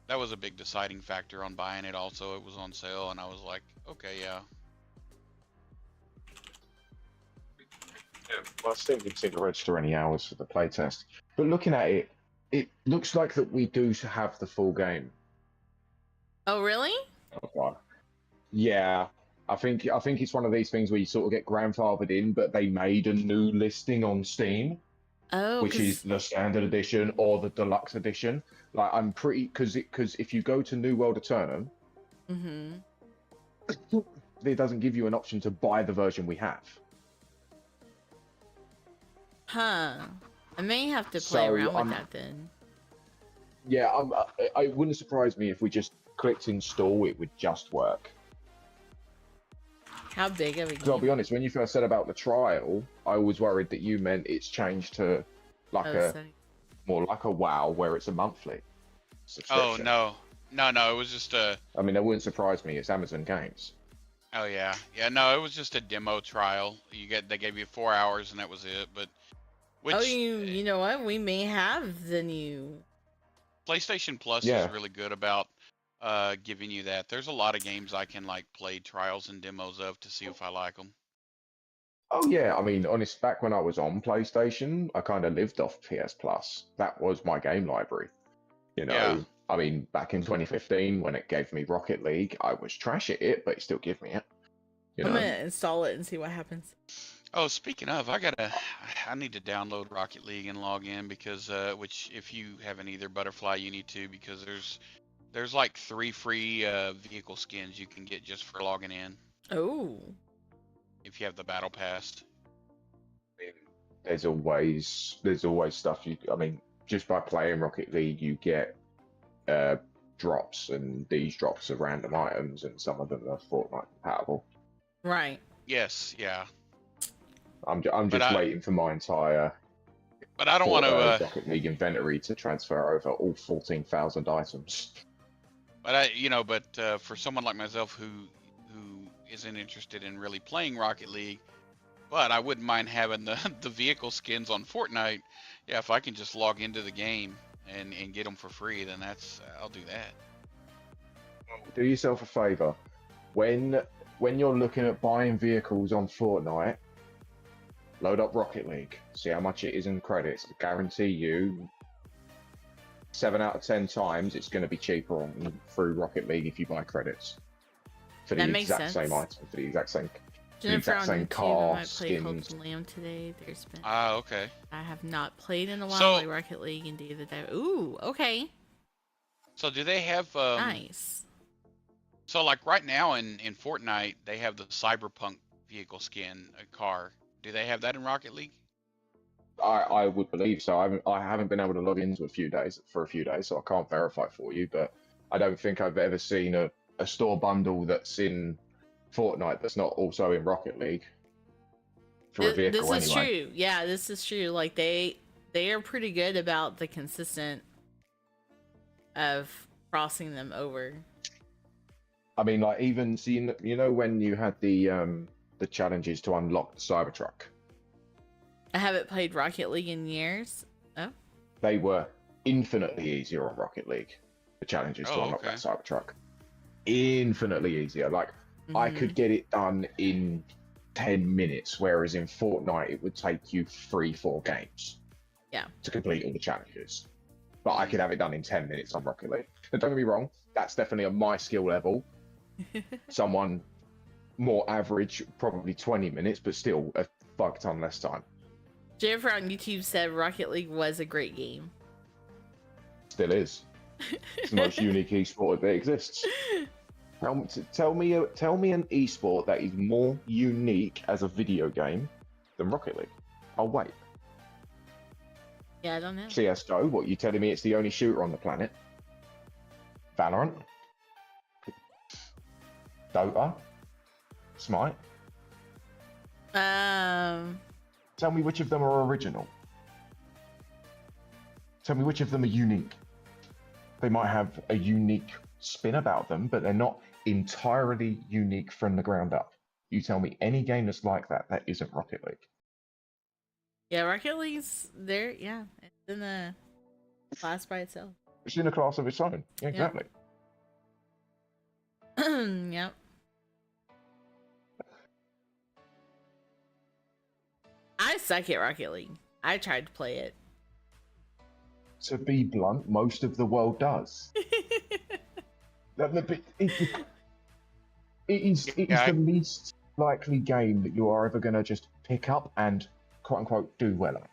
that was a big deciding factor on buying it. Also, it was on sale, and I was like, okay, yeah. Well, I still didn't seem to register any hours for the playtest. But looking at it, it looks like that we do have the full game. Oh, really? Okay. Yeah, I think it's one of these things where you sort of get grandfathered in, but they made a new listing on Steam, Oh, which is the standard edition or the deluxe edition. Like I'm pretty because if you go to New World Eternum, mm-hmm. it doesn't give you an option to buy the version we have. Huh. I may have to play So, around with that then. Yeah, it wouldn't surprise me if we just clicked install, it would just work. How big of a Because I'll be game? honest, when you first said about the trial, I was worried that you meant it's changed to like Oh, so more like a WoW where it's a monthly Oh subscription. no, it was just a. I mean, that wouldn't surprise me. It's Amazon Games. Oh yeah, no, it was just a demo trial. They gave you 4 hours and that was it. But which oh, you know what? We may have the new. PlayStation Plus Yeah. is really good about giving you that. There's a lot of games I can like play trials and demos of to see if I like them. Oh yeah, I mean, honest, back when I was on PlayStation, I kind of lived off PS Plus. That was my game library. You Yeah. know, I mean, back in 2015 when it gave me Rocket League, I was trash at it, but it still gave me it. You I'm know, gonna install it and see what happens. Oh, speaking of, I need to download Rocket League and log in because, which if you haven't either, Butterfly, you need to because there's like 3 free vehicle skins you can get just for logging in Oh, if you have the battle pass. I mean, there's always stuff you. I mean, just by playing Rocket League, you get uh drops, and these drops are random items, and some of them are Fortnite compatible. right. Yes, yeah, I'm but just I waiting for my entire but I don't want to. Rocket League inventory to transfer over all 14,000 items. But for someone like myself who isn't interested in really playing Rocket League, but I wouldn't mind having the the vehicle skins on Fortnite. Yeah, if I can just log into the game and get them for free, then I'll do that. Do yourself a favor. When you're looking at buying vehicles on Fortnite, load up Rocket League. See how much it is in credits. I guarantee you, 7 out of 10 times, it's going to be cheaper through Rocket League if you buy credits for the That makes exact sense. same item, for the exact same Jennifer on same YouTube, car I might play skins. Cold Lamb today. There's been Ah, okay. I have not played in a while, So- like Rocket League and Day of the Dive. Ooh, okay, So do they have nice. So like right now in Fortnite, they have the Cyberpunk vehicle skin car. Do they have that in Rocket League? I would believe so. I haven't been able to log into for a few days, so I can't verify for you. But I don't think I've ever seen a store bundle that's in Fortnite that's not also in Rocket League for a vehicle This is anyway. true. Yeah, this is true. Like they are pretty good about the consistent of crossing them over. I mean, like even seeing, when you had the challenges to unlock the Cybertruck, I haven't played Rocket League in years. Oh, they were infinitely easier on Rocket League. The challenges to Oh, unlock okay. that Cybertruck, infinitely easier. Like I mhm. could get it done in 10 minutes, whereas in Fortnite it would take you 3-4 games. Yeah. To complete all the challenges, but I could have it done in 10 minutes on Rocket League. Now, don't get me wrong, that's definitely on my skill level. Someone more average, probably 20 minutes, but still a fuck ton less time. Jennifer on YouTube said Rocket League was a great game. Still is. It's the most unique esport that exists. Tell me an esport that is more unique as a video game than Rocket League. I'll wait. Yeah, I don't know. CS:GO, what, you telling me it's the only shooter on the planet? Valorant? Dota? Smite? Tell me which of them are original. Tell me which of them are unique. They might have a unique spin about them, but they're not entirely unique from the ground up. You tell me any game that's like that isn't Rocket League. Yeah, Rocket League's there. Yeah, it's in a class by itself. It's in a class of its own. Yeah, exactly. Yep. I suck at Rocket League. I tried to play it. To be blunt, most of the world does. It is the least likely game that you are ever going to just pick up and quote unquote do well at.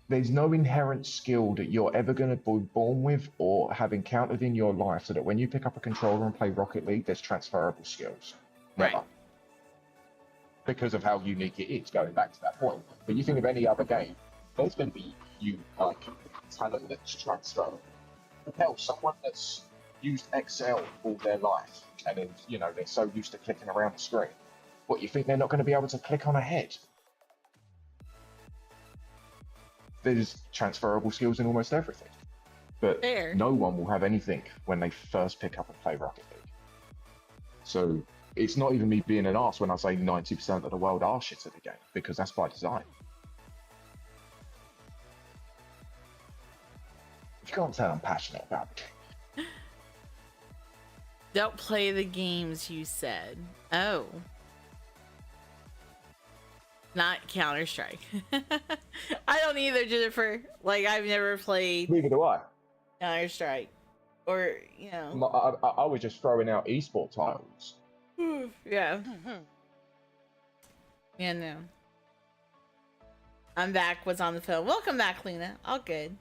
There's no inherent skill that you're ever going to be born with or have encountered in your life so that when you pick up a controller and play Rocket League, there's transferable skills. Never. Right. Because of how unique it is, going back to that point. But you think of any other game, there's going to be talent that's transferable. Hell, someone that's used Excel all their life and then, they're so used to clicking around the screen. What, you think they're not going to be able to click on a head? There's transferable skills in almost everything. But Fair. no one will have anything when they first pick up and play Rocket League. So it's not even me being an arse when I say 90% of the world are shit at the game, because that's by design. You can't tell I'm passionate about it. Don't play the games you said. Oh. Not Counter Strike. I don't either, Jennifer. Like, I've never played Neither do I. Counter Strike, or you know. I was just throwing out esport titles. Yeah. Yeah, no. I'm back. Was on the phone. Welcome back, Lena. All good.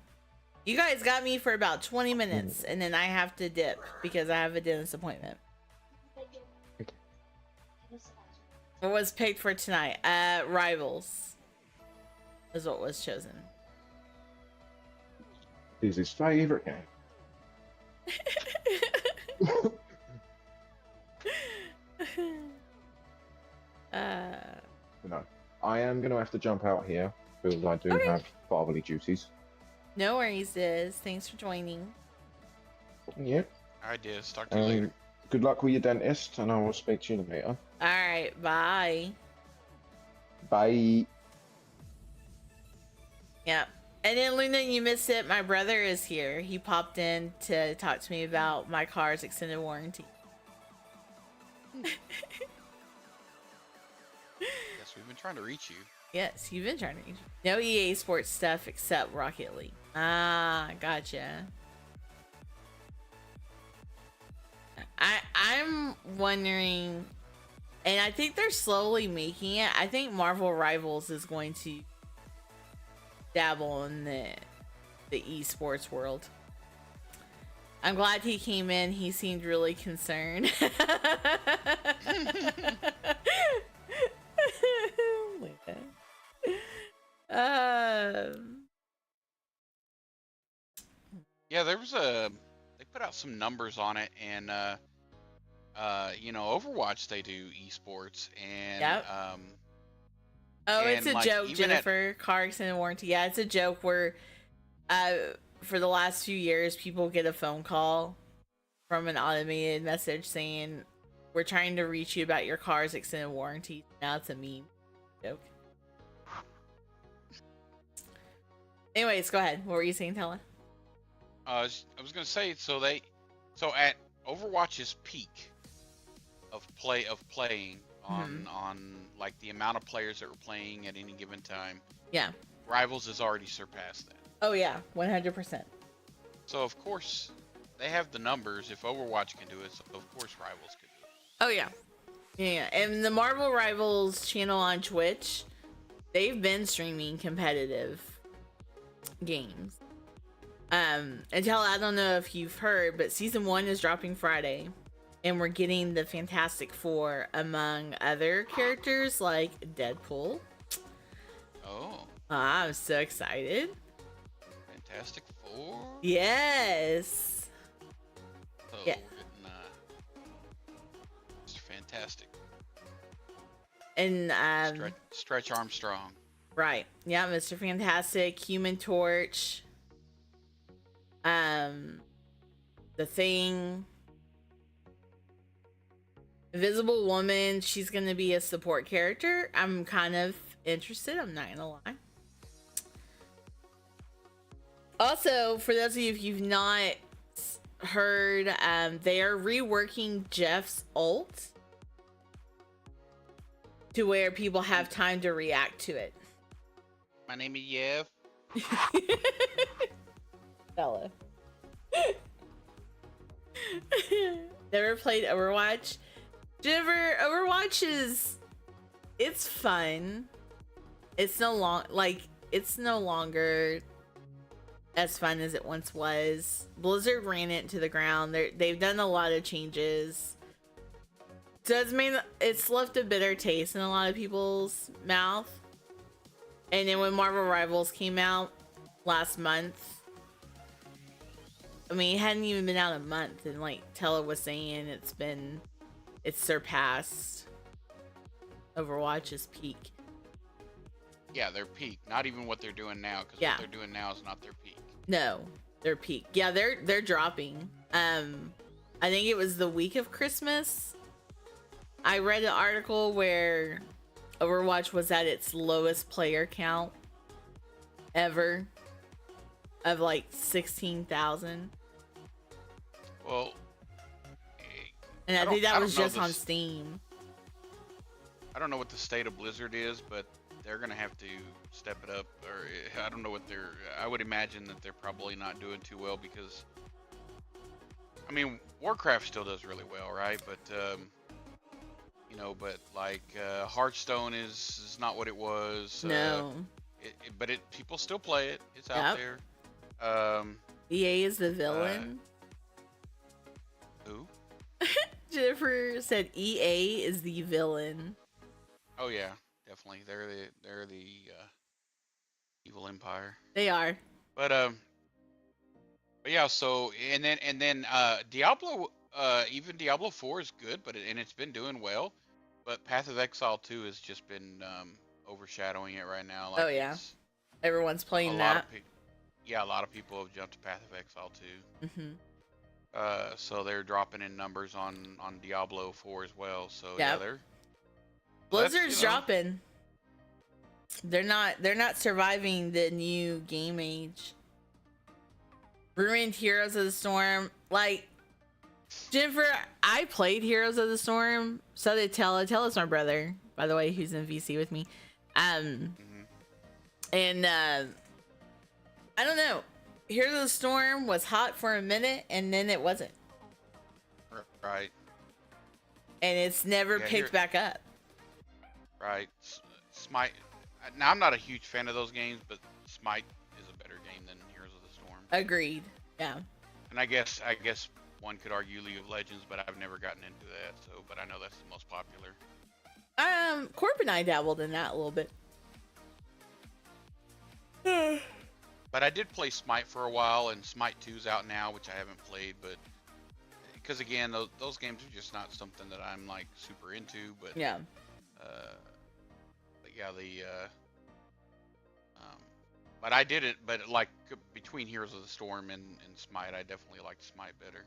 You guys got me for about 20 minutes, and then I have to dip because I have a dentist appointment. What was picked for tonight? Rivals is what was chosen. Is his favorite game. No, I am going to have to jump out here because I do have fatherly duties. No worries, Diz. Thanks for joining. Yeah. I did. Talk to you later. Good luck with your dentist, and I will speak to you later. All right, bye. Bye. Yeah. And then, Luna, you missed it. My brother is here. He popped in to talk to me about my car's extended warranty. Yes, we've been trying to reach you. Yes, you've been trying to reach. No EA Sports stuff except Rocket League. Ah, gotcha. I'm wondering, and I think they're slowly making it. I think Marvel Rivals is going to dabble in the esports world. I'm glad he came in. He seemed really concerned. Yeah, there was they put out some numbers on it, and you know, Overwatch, they do esports, and Yep. Oh, it's and, a like, joke, even Jennifer. Car extended warranty. Yeah, it's a joke where for the last few years people get a phone call from an automated message saying, we're trying to reach you about your car's extended warranty. Now it's a meme joke. Anyways, go ahead. What were you saying, Tella? I was gonna say, so at Overwatch's peak of playing on like the amount of players that were playing at any given time, Yeah. Rivals has already surpassed that. Oh yeah, 100%. So of course they have the numbers. If Overwatch can do it, so of course Rivals can do it. Oh yeah. Yeah, and the Marvel Rivals channel on Twitch, they've been streaming competitive games. Until, I don't know if you've heard, but season 1 is dropping Friday, and we're getting the Fantastic Four among other characters like Deadpool. Oh, I'm so excited. Fantastic Four. Yes. So Yeah. we're getting Mr. Fantastic And Stretch Armstrong. right. Yeah, Mr. Fantastic, Human Torch, The Thing, Invisible Woman. She's gonna be a support character. I'm kind of interested, I'm not gonna lie. Also, for those of you, if you've not heard, they are reworking Jeff's ult to where people have time to react to it. My name is Yev. Bella. Never played Overwatch. Jennifer, Overwatch it's fun. It's no longer as fun as it once was. Blizzard ran it to the ground. They've done a lot of changes. Does mean it's left a bitter taste in a lot of people's mouth. And then when Marvel Rivals came out last month, I mean, it hadn't even been out a month, and like Tella was saying, it's surpassed Overwatch's peak. Yeah, their peak. Not even what they're doing now, because Yeah. what they're doing now is not their peak. No, their peak. Yeah, they're dropping. I think it was the week of Christmas. I read an article where Overwatch was at its lowest player count ever of like 16,000. Well, And I I think don't- that I was don't know just on this. Steam. I don't know what the state of Blizzard is, but they're gonna have to step it up, or I don't know what they're. I would imagine that they're probably not doing too well because, I mean, Warcraft still does really well, right? But but like Hearthstone is not what it was. No. But people still play it. It's out Yep. there. EA is the villain. Who? Jennifer said EA is the villain. Oh yeah, definitely. They're the evil empire. They are. But yeah. So and then Diablo. Even Diablo 4 is good, and it's been doing well. But Path of Exile 2 has just been overshadowing it right now. Like, Oh yeah. Everyone's playing that. A lot of people have jumped to Path of Exile 2. Mm-hmm. So they're dropping in numbers on Diablo 4 as well. So Yep. they're Blizzard's dropping. They're not surviving the new game age. Ruined Heroes of the Storm. Like, Jennifer, I played Heroes of the Storm. So did Tella. Tella's my brother, by the way, who's in VC with me. And I don't know. Heroes of the Storm was hot for a minute, and then it wasn't. Right. And it's never picked back up. Right. Smite. Now, I'm not a huge fan of those games, but Smite is a better game than Heroes of the Storm. Agreed. Yeah. And I guess one could argue League of Legends, but I've never gotten into that. So, but I know that's the most popular. Corp and I dabbled in that a little bit. But I did play Smite for a while, and Smite 2's out now, which I haven't played, but because again, those games are just not something that I'm like super into. But yeah, but I did it. But like between Heroes of the Storm and Smite, I definitely liked Smite better.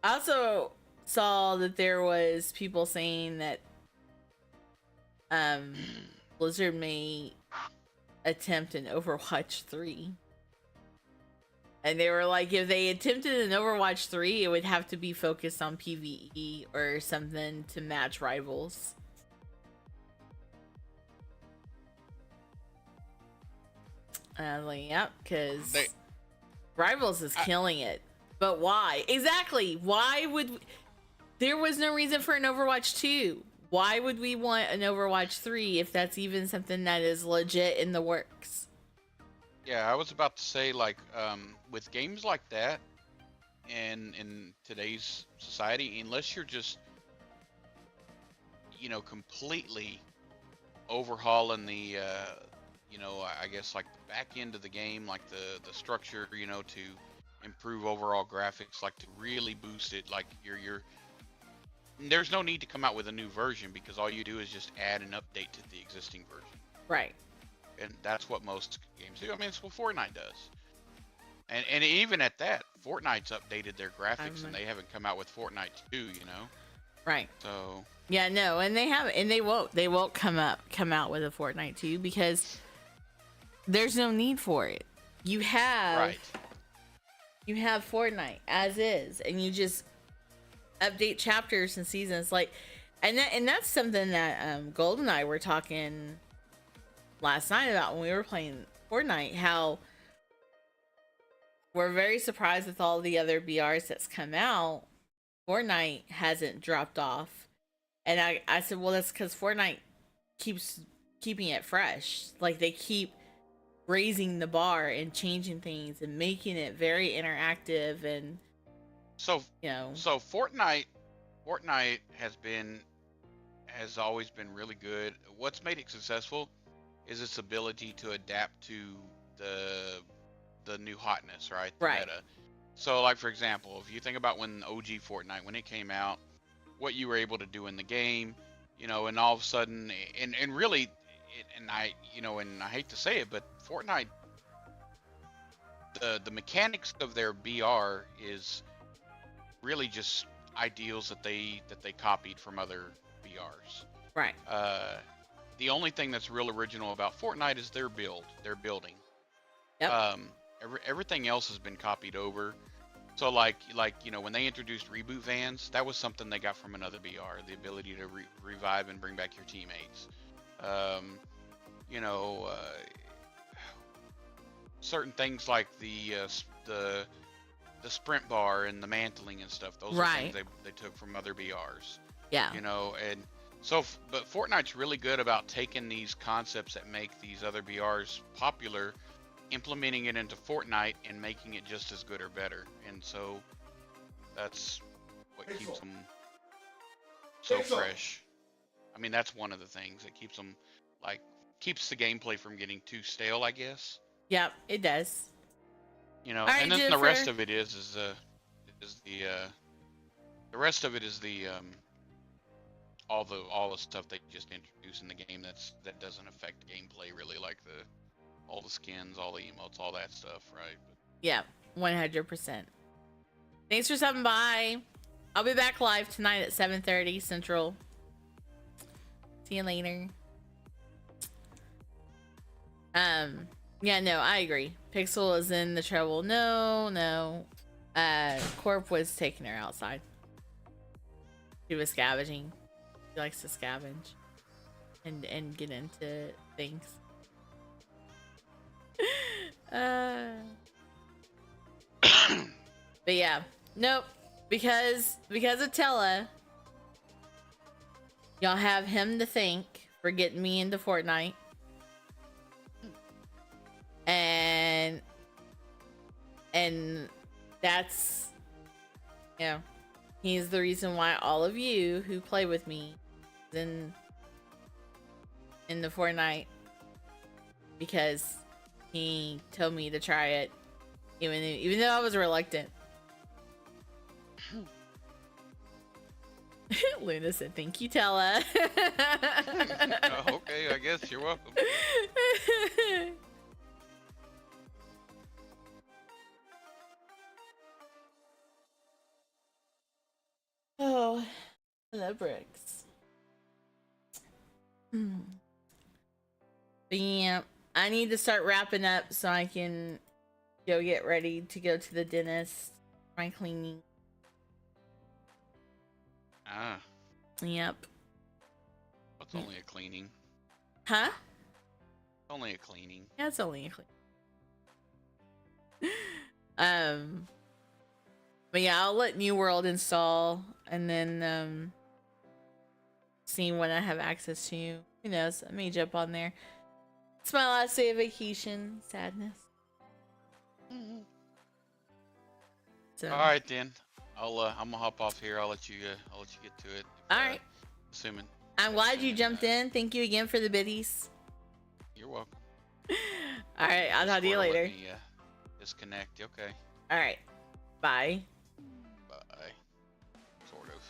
I also saw that there was people saying that Blizzard may attempt an Overwatch 3. And they were like, if they attempted an Overwatch 3, it would have to be focused on PvE or something to match Rivals. I was like, yep, because Rivals is killing it. But why? Exactly. Why would... There was no reason for an Overwatch 2. Why would we want an Overwatch 3 if that's even something that is legit in the works? Yeah, I was about to say, like, with games like that, and in today's society, unless you're just, completely overhauling the, I guess like the back end of the game, like the structure, to improve overall graphics, like to really boost it, like there's no need to come out with a new version because all you do is just add an update to the existing version. Right. And that's what most games do. I mean, it's what Fortnite does. And even at that, Fortnite's updated their graphics and they haven't come out with Fortnite 2, Right. So yeah, no, and they haven't, and they won't come out with a Fortnite 2 because there's no need for it. You have Fortnite as is, and you just update chapters and seasons, like, and that's something that Gold and I were talking last night about when we were playing Fortnite, how we're very surprised with all the other BRs that's come out. Fortnite hasn't dropped off. And I said, well, that's because Fortnite keeps keeping it fresh. Like, they keep raising the bar and changing things and making it very interactive. And so Fortnite has always been really good. What's made it successful is its ability to adapt to the new hotness, right? The meta. So, like, for example, if you think about when OG Fortnite, when it came out, what you were able to do in the game, and all of a sudden, and really, and I hate to say it, but Fortnite, the mechanics of their BR is really just ideals that they copied from other BRs. Right. The only thing that's real original about Fortnite is their building. Yep. Everything else has been copied over. So like you know, when they introduced reboot vans, that was something they got from another BR, the ability to revive and bring back your teammates. Um, you know, certain things like the sprint bar and the mantling and stuff. Those are Right. things they took from other BRs. Yeah. You know, and so but Fortnite's really good about taking these concepts that make these other BRs popular, implementing it into Fortnite and making it just as good or better. And so that's what keeps them so fresh. I mean, that's one of the things that keeps them like keeps the gameplay from getting too stale, I guess. Yep, it does. You know, All right, and then Jennifer. the rest of it is the rest of it is the all the stuff they just introduce in the game that doesn't affect gameplay really, like all the skins, all the emotes, all that stuff, right? Yeah, 100%. Thanks for stopping by. I'll be back live tonight at 7:30 Central. See you later. Yeah, no, I agree. Pixel is in the trouble. No. Corp was taking her outside. She was scavenging. She likes to scavenge and get into things. But yeah, nope. Because of Tella, y'all have him to thank for getting me into Fortnite. And that's, you know, he's the reason why all of you who play with me in the Fortnite, because he told me to try it even though I was reluctant. Luna said, "Thank you, Tella." Oh, okay, I guess you're welcome. Oh, the bricks. But yeah, I need to start wrapping up so I can go get ready to go to the dentist. My cleaning. Ah, Yep. it's only a cleaning. Huh? Only a cleaning. Yeah, it's only a clean. But yeah, I'll let New World install and then see when I have access to. Who knows? I may jump on there. It's my last day of vacation. Sadness. So. All right then. I'm gonna hop off here. I'll let you get to it. All right. Assuming. I'm glad you jumped in. Thank you again for the biddies. You're welcome. All right, I'll talk to you Discord will later. let me, disconnect. Okay. All right. Bye. Bye. Sort of.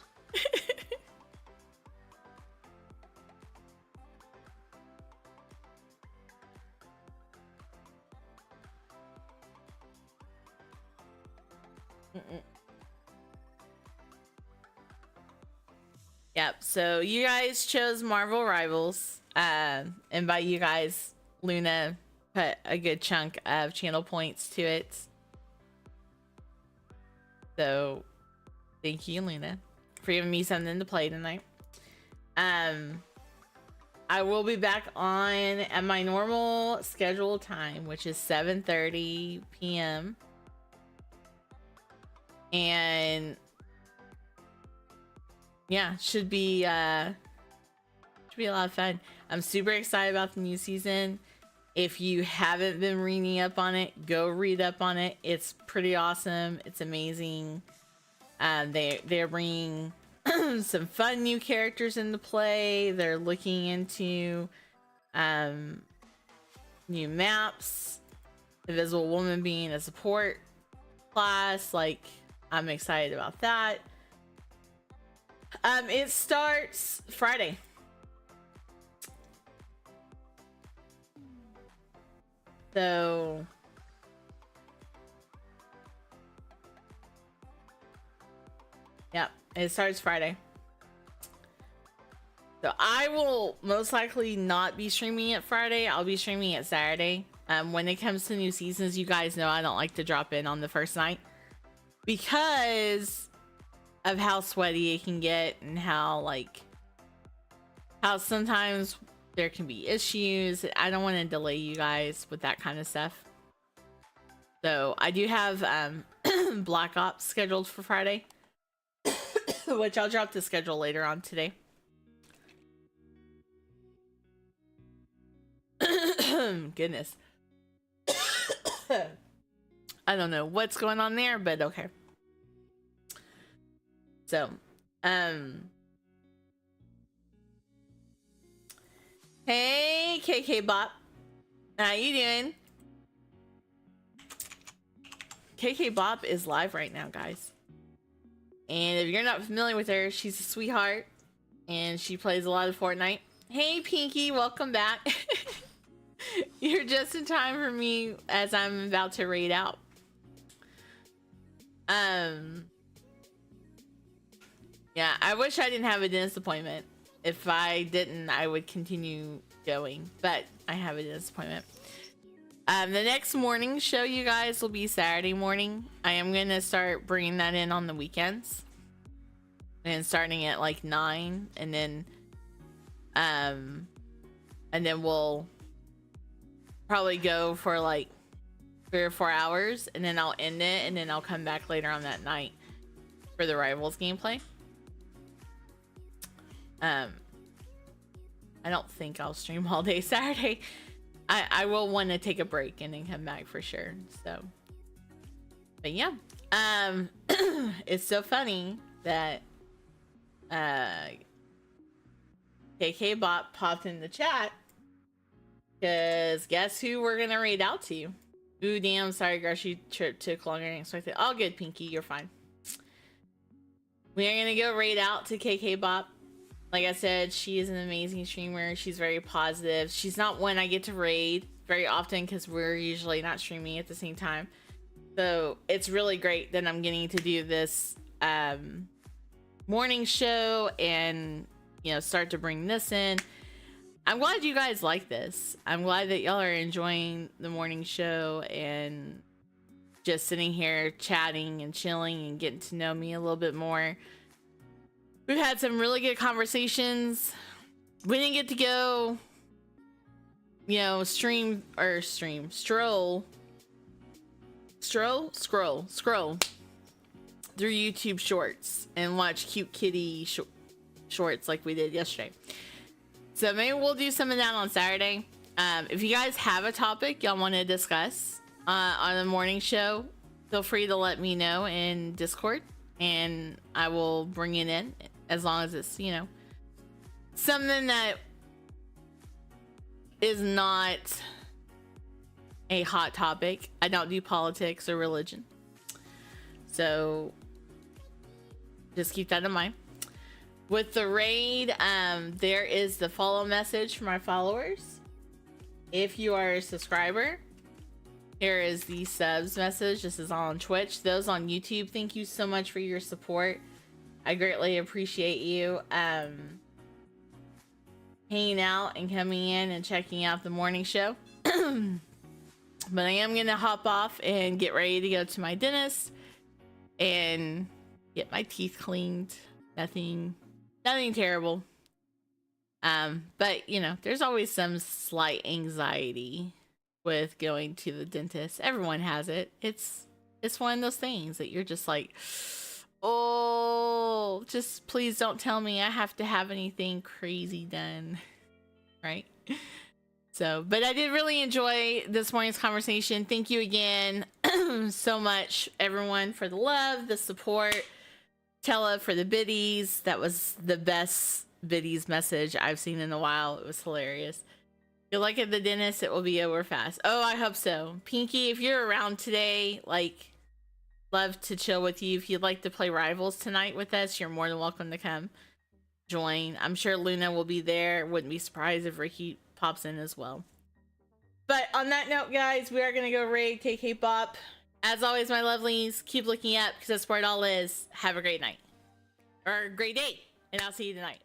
Yep. So you guys chose Marvel Rivals. And by you guys, Luna put a good chunk of channel points to it. So thank you, Luna, for giving me something to play tonight. I will be back on at my normal scheduled time, which is 7:30 p.m. And yeah, should be a lot of fun. I'm super excited about the new season. If you haven't been reading up on it, go read up on it. It's pretty awesome. It's amazing. They're bringing some fun new characters into play. They're looking into new maps. Invisible Woman being a support class. Like, I'm excited about that. It starts Friday. So yeah, it starts Friday. So I will most likely not be streaming it Friday. I'll be streaming it Saturday. When it comes to new seasons, you guys know I don't like to drop in on the first night. because of how sweaty it can get and how sometimes there can be issues. I don't want to delay you guys with that kind of stuff. So I do have Black Ops scheduled for Friday, which I'll drop the schedule later on today. Goodness. I don't know what's going on there, but okay. So, hey, KK Bop. How you doing? KK Bop is live right now, guys. And if you're not familiar with her, she's a sweetheart. And she plays a lot of Fortnite. Hey, Pinky, welcome back. You're just in time for me as I'm about to raid out. Yeah, I wish I didn't have a dentist appointment. If I didn't, I would continue going, but I have a dentist appointment. The next morning show, you guys, will be Saturday morning. I am going to start bringing that in on the weekends. And starting at like 9, and then we'll probably go for like 3 or 4 hours, and then I'll end it, and then I'll come back later on that night for the Rivals gameplay. I don't think I'll stream all day Saturday. I will want to take a break and then come back for sure. So, but yeah, it's so funny that KK Bot popped in the chat, because guess who we're gonna raid out to? Ooh, damn, sorry, grocery trip took longer than expected. All good, Pinky, you're fine. We are gonna go raid out to KK Bop. Like I said, she is an amazing streamer. She's very positive. She's not one I get to raid very often because we're usually not streaming at the same time. So it's really great that I'm getting to do this morning show and, you know, start to bring this in. I'm glad you guys like this. I'm glad that y'all are enjoying the morning show and just sitting here chatting and chilling and getting to know me a little bit more. We've had some really good conversations. We didn't get to go, you know, scroll through YouTube shorts and watch cute kitty shorts like we did yesterday. So maybe we'll do some of that on Saturday. If you guys have a topic y'all want to discuss on the morning show, feel free to let me know in Discord, and I will bring it in, as long as it's, you know, something that is not a hot topic. I don't do politics or religion, so just keep that in mind. With the raid, there is the follow message for my followers. If you are a subscriber, here is the subs message. This is all on Twitch. Those on YouTube, thank you so much for your support. I greatly appreciate you hanging out and coming in and checking out the morning show. But I am gonna hop off and get ready to go to my dentist and get my teeth cleaned. Nothing terrible. But you know, there's always some slight anxiety with going to the dentist. Everyone has it. It's one of those things that you're just like, oh, just please don't tell me I have to have anything crazy done, right? So, but I did really enjoy this morning's conversation. Thank you again so much, everyone, for the love, the support. Tella for the biddies. That was the best biddies message I've seen in a while. It was hilarious. You'll like at the dentist, it will be over fast. Oh, I hope so. Pinky, if you're around today, like, love to chill with you. If you'd like to play Rivals tonight with us, you're more than welcome to come join. I'm sure Luna will be there. Wouldn't be surprised if Ricky pops in as well. But on that note, guys, we are going to go raid KK Bop. As always, my lovelies, keep looking up because that's where it all is. Have a great night. Or a great day. And I'll see you tonight.